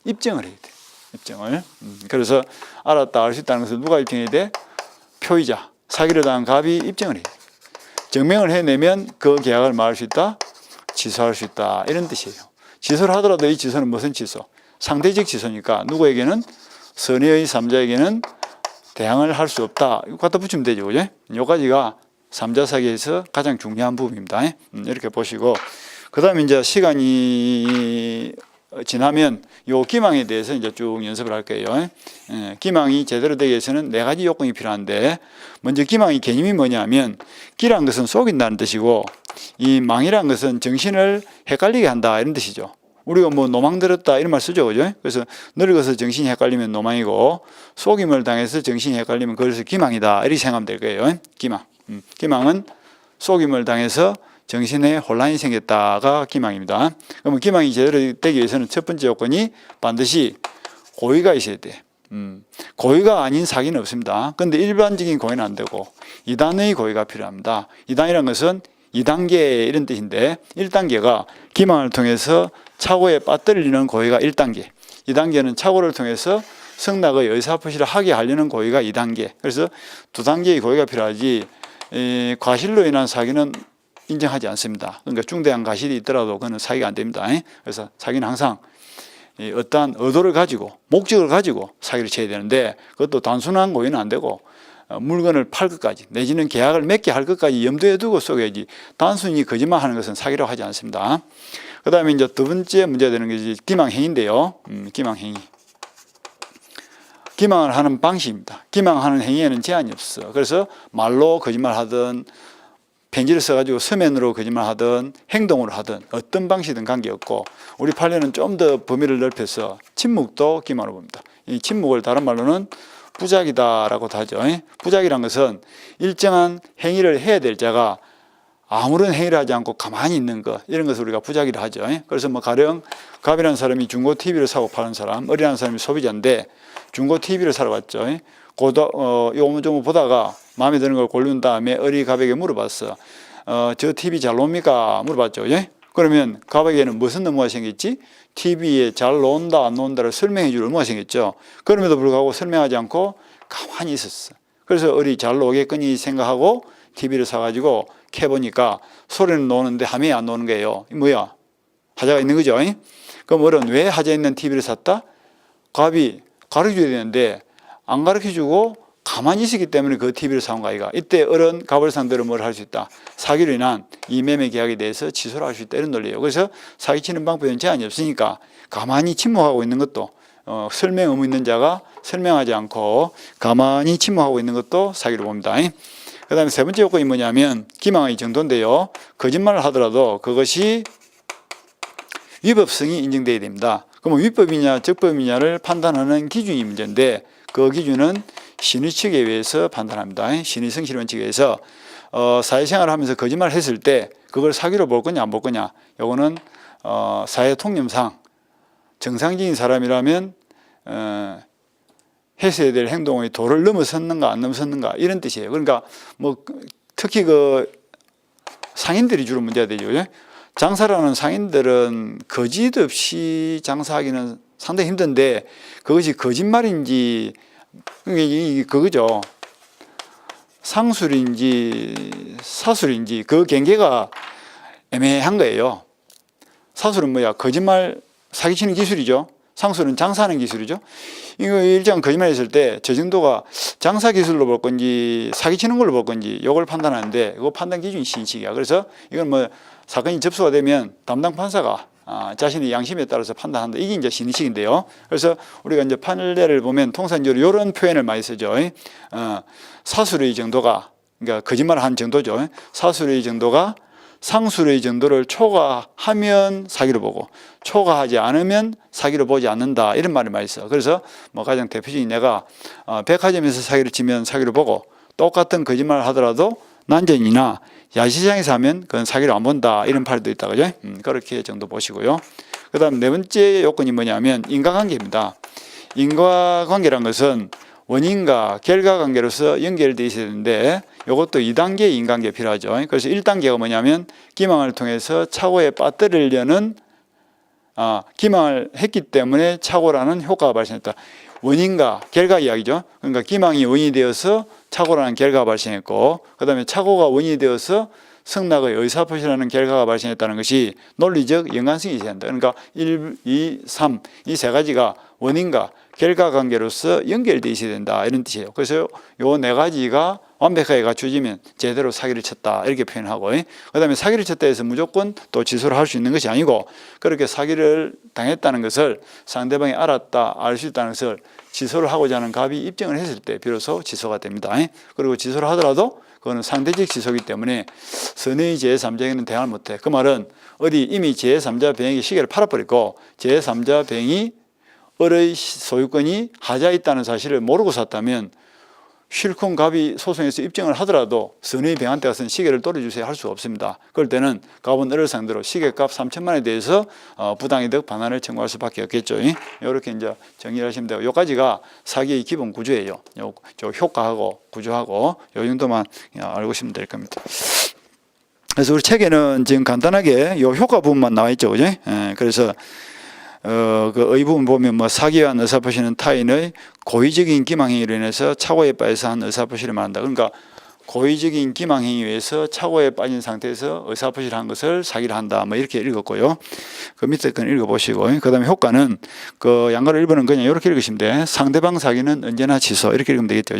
입증을 해야 돼. 입증을. 그래서 알았다, 알 수 있다는 것을 누가 입증해야 돼? 표의자, 사기를 당한 갑이 입증을 해야 돼. 증명을 해내면 그 계약을 말할 수 있다, 취소할 수 있다, 이런 뜻이에요. 취소를 하더라도 이 취소는 무슨 취소? 상대적 취소니까 누구에게는? 선의의 3자에게는 대항을 할 수 없다. 이거 갖다 붙이면 되죠. 그죠? 요까지가 3자 사기에서 가장 중요한 부분입니다. 이렇게 보시고, 그 다음에 이제 시간이 지나면 요 기망에 대해서 이제 쭉 연습을 할 거예요. 기망이 제대로 되기 위해서는 4가지 요건이 필요한데, 먼저 기망의 개념이 뭐냐면, 기란 것은 속인다는 뜻이고, 이 망이란 것은 정신을 헷갈리게 한다, 이런 뜻이죠. 우리가 뭐 노망 들었다 이런 말 쓰죠, 그죠? 그래서 늙어서 정신이 헷갈리면 노망이고, 속임을 당해서 정신이 헷갈리면 그래서 기망이다, 이렇게 생각하면 될 거예요. 기망. 기망은 속임을 당해서 정신에 혼란이 생겼다가 기망입니다. 그러면 기망이 제대로 되기 위해서는 첫 번째 요건이 반드시 고의가 있어야 돼. 고의가 아닌 사기는 없습니다. 그런데 일반적인 고의는 안 되고 2단의 고의가 필요합니다. 2단이라는 것은 2단계 이런 뜻인데, 1단계가 기망을 통해서 착오에 빠뜨리는 고의가 1단계, 2단계는 착오를 통해서 성낙의 의사표시를 하게 하려는 고의가 2단계. 그래서 2단계의 고의가 필요하지, 과실로 인한 사기는 인정하지 않습니다. 그러니까 중대한 과실이 있더라도 그는 사기가 안 됩니다. 그래서 사기는 항상 어떠한 의도를 가지고 목적을 가지고 사기를 쳐야 되는데, 그것도 단순한 고의는 안 되고 물건을 팔 것까지 내지는 계약을 맺게 할 것까지 염두에 두고 속여야지, 단순히 거짓말하는 것은 사기라고 하지 않습니다. 그 다음에 이제 두 번째 문제가 되는 것이 기망행위인데요. 기망행위. 기망을 하는 방식입니다. 기망하는 행위에는 제한이 없어. 그래서 말로 거짓말하든 편지를 써가지고 서면으로 거짓말하든 행동으로 하든 어떤 방식이든 관계없고, 우리 판례는 좀 더 범위를 넓혀서 침묵도 기망으로 봅니다. 이 침묵을 다른 말로는 부작이다라고 하죠. 부작이란 것은 일정한 행위를 해야 될 자가 아무런 행위를 하지 않고 가만히 있는 것, 이런 것을 우리가 부작이라 하죠. 그래서 뭐 가령 갑이라는 사람이 중고 TV를 사고 파는 사람, 어리라는 사람이 소비자인데 중고 TV를 사러 갔죠. 요거 보다가 마음에 드는 걸 고른 다음에 어리 갑에게 물어봤어. 저 TV 잘 나옵니까? 물어봤죠. 그러면 갑에게는 무슨 의무가 생겼지? TV에 잘 나온다 안 나온다를 설명해 줄 의무가 생겼죠. 그럼에도 불구하고 설명하지 않고 가만히 있었어. 그래서 어리 잘 나오겠거니 생각하고 TV를 사가지고 켜보니까 소리는 나오는데 화면이 안 나오는 거예요. 뭐야? 하자가 있는 거죠. 그럼 어른 왜 하자 있는 TV를 샀다? 갑이 가르쳐줘야 되는데 안 가르쳐주고 가만히 있었기 때문에 그 TV를 사온 거 아이가. 이때 어른 갑을 상대로 뭘 할 수 있다? 사기로 인한 이 매매 계약에 대해서 취소를 할 수 있다, 이런 논리예요. 그래서 사기치는 방법에는 제한이 없으니까 가만히 침묵하고 있는 것도, 설명 의무 있는 자가 설명하지 않고 가만히 침묵하고 있는 것도 사기로 봅니다. 그 다음에 세 번째 요건이 뭐냐면 기망의 정도인데요. 거짓말을 하더라도 그것이 위법성이 인정돼야 됩니다. 그러면 위법이냐 적법이냐를 판단하는 기준이 문제인데, 그 기준은 신의 측에 의해서 판단합니다. 신의 성실 원칙에 의해서 사회생활을 하면서 거짓말을 했을 때 그걸 사기로 볼 거냐 안 볼 거냐, 요거는 사회 통념상 정상적인 사람이라면 했어야 될 행동의 도를 넘어섰는가 안 넘어섰는가, 이런 뜻이에요. 그러니까 뭐 특히 그 상인들이 주로 문제가 되죠. 장사라는 상인들은 거짓 없이 장사하기는 상당히 힘든데, 그것이 거짓말인지 그거죠, 상술인지 사술인지 그 경계가 애매한 거예요. 사술은 뭐야? 거짓말 사기치는 기술이죠. 상술은 장사하는 기술이죠. 이거 일정 거짓말 했을 때 저 정도가 장사 기술로 볼 건지 사기치는 걸로 볼 건지 이걸 판단하는데, 이거 판단 기준이 신식이야. 그래서 이건 뭐 사건이 접수가 되면 담당 판사가 자신의 양심에 따라서 판단한다. 이게 이제 신의식인데요. 그래서 우리가 이제 판례를 보면 통상적으로 이런 표현을 많이 쓰죠. 사술의 정도가, 그러니까 거짓말을 한 정도죠. 사술의 정도가 상술의 정도를 초과하면 사기로 보고 초과하지 않으면 사기로 보지 않는다, 이런 말을 많이 써. 그래서 뭐 가장 대표적인 예가 백화점에서 사기를 치면 사기로 보고 똑같은 거짓말을 하더라도 난전이나 야시장에서 하면 그건 사기로 안 본다, 이런 판례도 있다, 그죠? 그렇게 정도 보시고요. 그 다음 네 번째 요건이 뭐냐면 인과관계입니다. 인과관계란 것은 원인과 결과관계로서 연결되어 있어야 되는데, 이것도 2단계의 인과관계 필요하죠. 그래서 1단계가 뭐냐면 기망을 통해서 착오에 빠뜨리려는 기망을 했기 때문에 착오라는 효과가 발생했다. 원인과 결과 이야기죠. 그러니까 기망이 원인이 되어서 착오라는 결과가 발생했고, 그 다음에 착오가 원인이 되어서 승낙의 의사표시라는 결과가 발생했다는 것이 논리적 연관성이 있어야 한다. 그러니까 1, 2, 3 이 세 가지가 원인과 결과 관계로서 연결되어 있어야 된다, 이런 뜻이에요. 그래서 요 네 가지가 완벽하게 갖춰지면 제대로 사기를 쳤다, 이렇게 표현하고, 그 다음에 사기를 쳤다 해서 무조건 또 지소를 할 수 있는 것이 아니고, 그렇게 사기를 당했다는 것을 상대방이 알았다, 알 수 있다는 것을 지소를 하고자 하는 갑이 입증을 했을 때 비로소 지소가 됩니다. 그리고 지소를 하더라도 그거는 상대적 지소이기 때문에 선의 제3자에게는 대항을 못해. 그 말은 어디 이미 제3자 병에게 시계를 팔아버리고 제3자 병이 을의 소유권이 하자에 있다는 사실을 모르고 샀다면 실컷 갑이 소송에서 입증을 하더라도 선의 병한테 가서는 시계를 돌려주세요 할 수가 없습니다. 그럴 때는 갑은 을을 상대로 시계값 3천만 원에 대해서 부당이득 반환을 청구할 수밖에 없겠죠. 이렇게 이제 정리를 하시면 되고, 요까지가 사기의 기본 구조예요. 저 효과하고 구조하고 요 정도만 알고 있으면 될 겁니다. 그래서 우리 책에는 지금 간단하게 요 효과 부분만 나와 있죠, 그죠? 그래서 그 의부분 보면 뭐 사기와 한 의사표시는 타인의 고의적인 기망행위로 인해서 착오에 빠져서 한 의사표시를 말한다. 그러니까 고의적인 기망행위에 의해서 착오에 빠진 상태에서 의사표시를 한 것을 사기를 한다, 뭐 이렇게 읽었고요. 그 밑에 건 읽어보시고, 그 다음에 효과는 그 양가로 1번은 그냥 이렇게 읽으시면 돼. 상대방 사기는 언제나 지소, 이렇게 읽으면 되겠죠.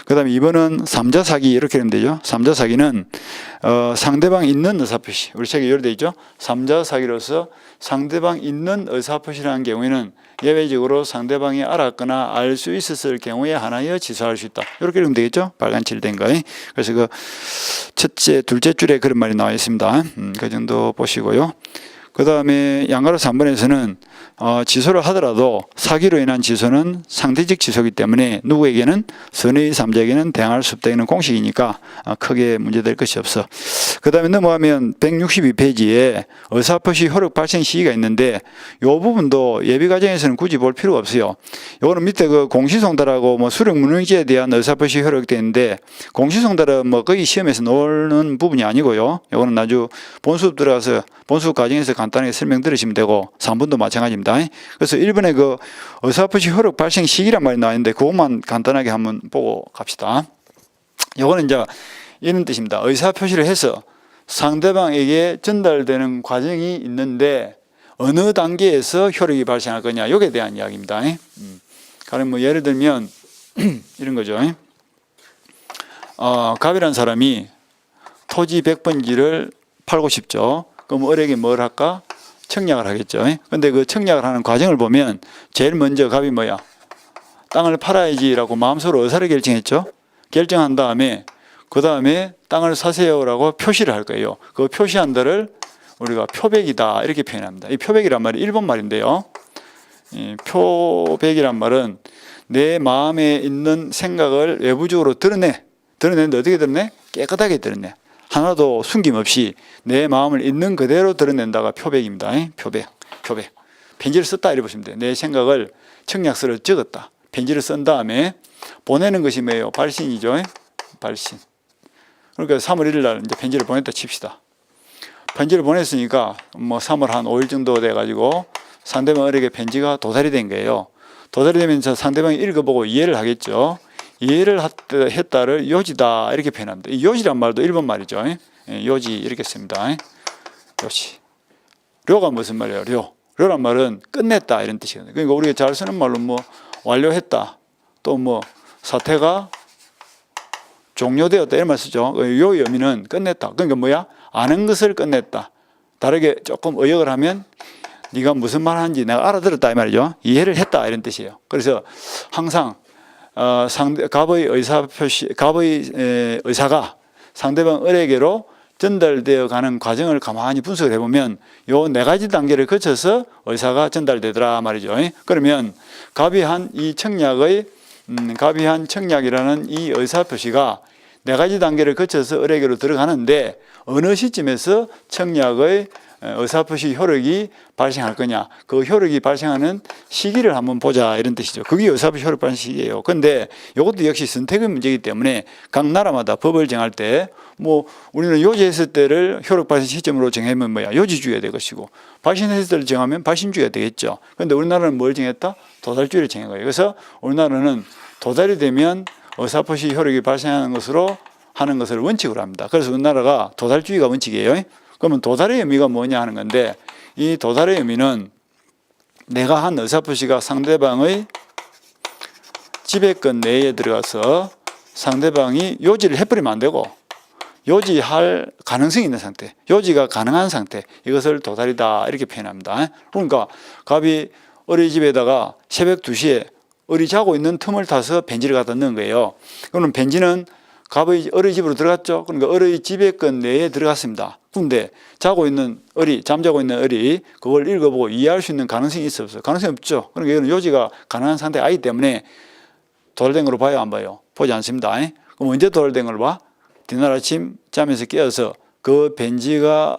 그 다음에 2번은 3자 사기, 이렇게 읽으면 되죠. 3자 사기는 상대방 있는 의사표시, 우리 책에 이렇게 되어 있죠. 3자 사기로서 상대방 있는 의사표시라는 경우에는 예외적으로 상대방이 알았거나 알 수 있었을 경우에 하나여 지소할 수 있다, 이렇게 읽으면 되겠죠. 빨간 칠 된 거. 그래서 그 첫째, 둘째 줄에 그런 말이 나와 있습니다. 그 정도 보시고요. 그 다음에 양가로 3번에서는 지소를 하더라도 사기로 인한 지소는 상대적 지소이기 때문에 누구에게는 선의 3자에게는 대항할 수 없다는 공식이니까 크게 문제될 것이 없어. 그 다음에 넘어가면 162페이지에 의사표시 효력 발생 시기가 있는데 이 부분도 예비 과정에서는 굳이 볼 필요가 없어요. 이거는 밑에 그 공시송달하고 뭐 수령문의지에 대한 의사표시 효력이 있는데, 공시송달은 뭐 거의 시험에서 나오는 부분이 아니고요. 이거는 아주 본수업 들어가서 본수업 과정에서 간단하게 설명 들으시면 되고 3번도 마찬가지입니다. 그래서 1번에 그 의사표시 효력 발생 시기란 말이 나와 있는데 그것만 간단하게 한번 보고 갑시다. 이거는 이제 이런 뜻입니다. 의사표시를 해서 상대방에게 전달되는 과정이 있는데 어느 단계에서 효력이 발생할 거냐, 여기에 대한 이야기입니다. 가령 뭐 예를 들면 이런 거죠. 갑이라는 사람이 토지 100번지를 팔고 싶죠. 그럼 을에게 뭘 할까? 청약을 하겠죠. 근데 그 청약을 하는 과정을 보면 제일 먼저 갑이 뭐야? 땅을 팔아야지라고 마음속으로 의사를 결정했죠. 결정한 다음에 그 다음에 땅을 사세요라고 표시를 할 거예요. 그 표시한 데를 우리가 표백이다, 이렇게 표현합니다. 이 표백이란 말이 일본 말인데요. 이 표백이란 말은 내 마음에 있는 생각을 외부적으로 드러내는데 어떻게 드러내? 깨끗하게 드러내. 하나도 숨김없이 내 마음을 있는 그대로 드러낸다가 표백입니다. 표백. 편지를 썼다, 이렇게 보시면 돼요. 내 생각을 청약서를 적었다. 편지를 쓴 다음에 보내는 것이 뭐예요? 발신이죠. 발신. 그러니까 3월 1일 날 이제 편지를 보냈다 칩시다. 편지를 보냈으니까 뭐 3월 한 5일 정도 돼가지고 상대방에게 편지가 도달이 된 거예요. 도달이 되면서 상대방이 읽어보고 이해를 하겠죠. 이해를 했다를 요지다, 이렇게 표현합니다. 이 요지란 말도 일본 말이죠. 요지 이렇게 씁니다. 요지. 료가 무슨 말이에요? 료란 말은 끝냈다, 이런 뜻이거든요. 그러니까 우리가 잘 쓰는 말로 뭐 완료했다, 또 뭐 사태가 종료되었다, 이런 말 쓰죠. 요 의미는 끝냈다. 그러니까 뭐야? 아는 것을 끝냈다. 다르게 조금 의역을 하면 네가 무슨 말 하는지 내가 알아들었다, 이 말이죠. 이해를 했다, 이런 뜻이에요. 그래서 항상 갑의 의사가 상대방 을에게로 전달되어 가는 과정을 가만히 분석을 해보면 요 네 가지 단계를 거쳐서 의사가 전달되더라 말이죠. 그러면 갑이 한 청약이라는 이 의사표시가 4가지 단계를 거쳐서 의뢰계로 들어가는데 어느 시점에서 청약의 의사표시 효력이 발생할 거냐, 그 효력이 발생하는 시기를 한번 보자, 이런 뜻이죠. 그게 의사표시 효력 발생 시기예요. 근데 이것도 역시 선택의 문제이기 때문에 각 나라마다 법을 정할 때 뭐 우리는 요지했을 때를 효력 발생 시점으로 정하면 뭐야, 요지주의가 될 것이고, 발신했을 때를 정하면 발신주의가 되겠죠. 근데 우리나라는 뭘 정했다? 도달주의를 정한 거예요. 그래서 우리나라는 도달이 되면 의사표시 효력이 발생하는 것으로 하는 것을 원칙으로 합니다. 그래서 우리나라가 도달주의가 원칙이에요. 그러면 도달의 의미가 뭐냐 하는 건데, 이 도달의 의미는 내가 한 의사표시가 상대방의 지배권 내에 들어가서 상대방이 요지를 해버리면 안 되고, 요지할 가능성이 있는 상태, 요지가 가능한 상태, 이것을 도달이다, 이렇게 표현합니다. 그러니까 갑이 어린이집에다가 새벽 2시에 어리 자고 있는 틈을 타서 벤지를 갖다 넣은 거예요. 그러면 벤지는 갑의 어린이집으로 들어갔죠. 그러니까 어린이집배권 내에 들어갔습니다. 그런데 잠자고 있는 어리 그걸 읽어보고 이해할 수 있는 가능성이 있어 없어요? 가능성이 없죠. 그러니까 이건 요지가 가능한 상태가 아니기 때문에 도달된 걸로 봐요, 안 봐요? 보지 않습니다. 그럼 언제 도달된 걸로 봐? 뒤날 아침 잠에서 깨어서 그 벤지가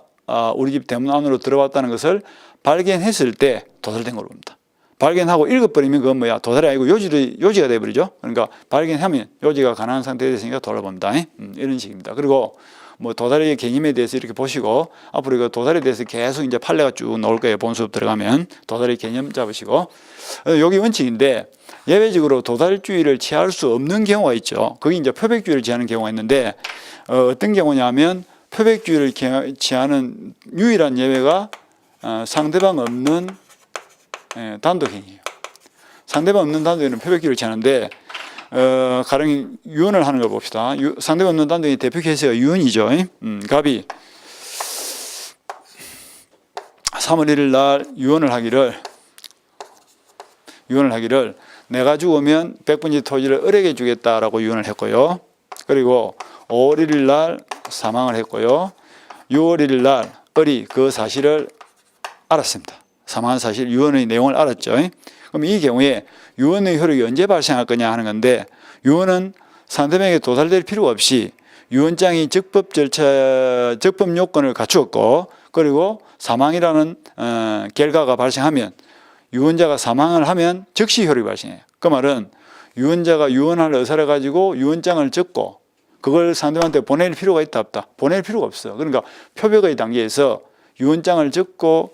우리 집 대문 안으로 들어왔다는 것을 발견했을 때 도달된 걸로 봅니다. 발견하고 읽어버리면 그건 뭐야? 도달이 아니고 요지가 돼버리죠. 그러니까 발견하면 요지가 가능한 상태에 됐으니까 도달봅니다. 이런 식입니다. 그리고 뭐 도달의 개념에 대해서 이렇게 보시고, 앞으로 이거 도달에 대해서 계속 이제 판례가 쭉 나올 거예요. 본 수업 들어가면 도달의 개념 잡으시고, 여기 원칙인데 예외적으로 도달주의를 취할 수 없는 경우가 있죠. 그게 이제 표백주의를 취하는 경우가 있는데, 어떤 경우냐면 표백주의를 취하는 유일한 예외가 상대방 없는 단독행위예요. 상대방 없는 단독행위는 표백주의를 취하는데, 가령 유언을 하는 걸 봅시다. 상대방 없는 단독행위 대표 케이스가 유언이죠. 갑이 3월 1일 날 유언을 하기를 내가 죽으면 100분지 토지를 을에게 주겠다라고 유언을 했고요. 그리고 5월 1일 날 사망을 했고요. 6월 1일 날 을이 그 사실을 알았습니다. 사망한 사실, 유언의 내용을 알았죠. 그럼 이 경우에 유언의 효력이 언제 발생할 거냐 하는 건데, 유언은 상대방에게 도달될 필요가 없이 유언장이 적법 요건을 갖추었고, 그리고 사망이라는 결과가 발생하면, 유언자가 사망을 하면 즉시 효력이 발생해요. 그 말은 유언자가 유언할 의사를 가지고 유언장을 적고 그걸 상대방한테 보낼 필요가 있다 없다? 보낼 필요가 없어. 그러니까 표백의 단계에서 유언장을 적고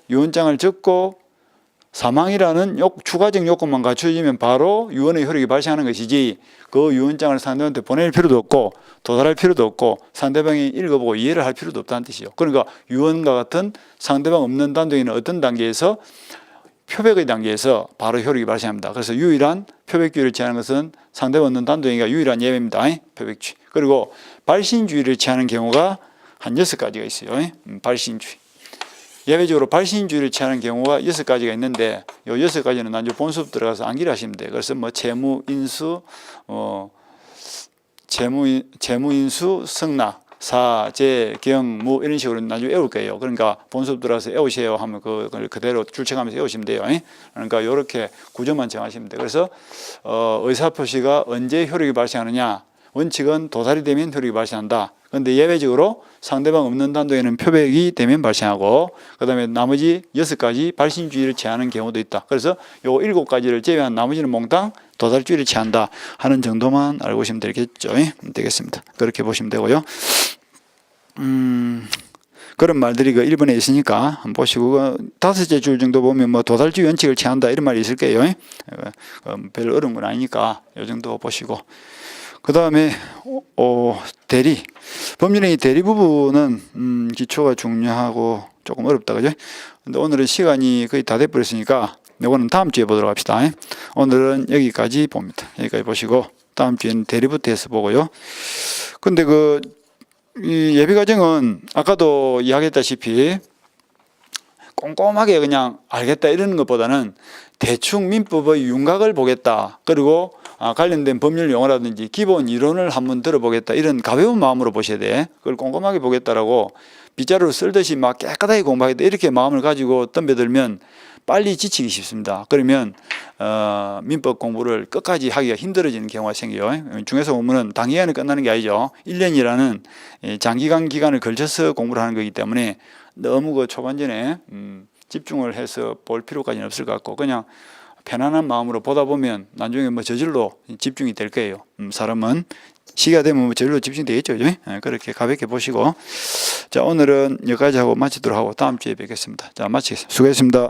사망이라는 추가적 요건만 갖춰지면 바로 유언의 효력이 발생하는 것이지, 그 유언장을 상대방한테 보낼 필요도 없고 도달할 필요도 없고 상대방이 읽어보고 이해를 할 필요도 없다는 뜻이죠. 그러니까 유언과 같은 상대방 없는 단독에는 어떤 단계에서, 표백의 단계에서 바로 효력이 발생합니다. 그래서 유일한 표백주의를 취하는 것은 상대방 없는 단독행위가 유일한 예외입니다. 표백주의. 그리고 발신주의를 취하는 경우가 한 6가지가 있어요. 발신주의. 예외적으로 발신주의를 취하는 경우가 6가지가 있는데, 이 6가지는 나중에 본 수업 들어가서 암기를 하시면 돼요. 그래서 뭐 재무인수, 재무인수, 승낙, 사재, 경무 이런 식으로 나중에 외울 거예요. 그러니까 본 수업 들어가서 외우세요 하면 그걸 그대로 출첵하면서 외우시면 돼요. 그러니까 이렇게 구조만 정하시면 돼요. 그래서 의사표시가 언제 효력이 발생하느냐, 원칙은 도달이 되면 효력이 발생한다. 그런데 예외적으로 상대방 없는 단독에는 표백이 되면 발생하고, 그 다음에 나머지 6가지 발신주의를 취하는 경우도 있다. 그래서 요 7가지를 제외한 나머지는 몽땅 도달주의를 취한다 하는 정도만 알고 오시면 되겠습니다. 그렇게 보시면 되고요. 그런 말들이 그 1번에 있으니까 한번 보시고, 5째 줄 정도 보면 뭐 도달주의 원칙을 취한다 이런 말이 있을 거예요. 별로 어려운 건 아니니까 이 정도 보시고, 그 다음에 대리, 법률행위 대리 부분은 기초가 중요하고 조금 어렵다, 그죠? 근데 오늘은 시간이 거의 다 돼버렸으니까 이거는 다음 주에 보도록 합시다. 오늘은 여기까지 봅니다. 여기까지 보시고 다음 주에는 대리부터 해서 보고요. 근데 이 예비과정은 아까도 이야기했다시피 꼼꼼하게 그냥 알겠다 이러는 것보다는 대충 민법의 윤곽을 보겠다, 그리고 관련된 법률 용어라든지 기본 이론을 한번 들어보겠다, 이런 가벼운 마음으로 보셔야 돼. 그걸 꼼꼼하게 보겠다라고 빗자루를 쓸듯이 막 깨끗하게 공부하겠다 이렇게 마음을 가지고 덤벼들면 빨리 지치기 쉽습니다. 그러면 민법 공부를 끝까지 하기가 힘들어지는 경우가 생겨요. 중에서 보면은 단기간에 끝나는 게 아니죠. 1년이라는 장기간 기간을 걸쳐서 공부를 하는 거기 때문에 너무 그 초반전에 집중을 해서 볼 필요까지는 없을 것 같고 그냥 편안한 마음으로 보다 보면 나중에 뭐 저절로 집중이 될 거예요. 사람은 시기가 되면 뭐 저절로 집중이 되겠죠. 그렇게 가볍게 보시고 자 오늘은 여기까지 하고 마치도록 하고 다음 주에 뵙겠습니다. 자 마치겠습니다. 수고했습니다.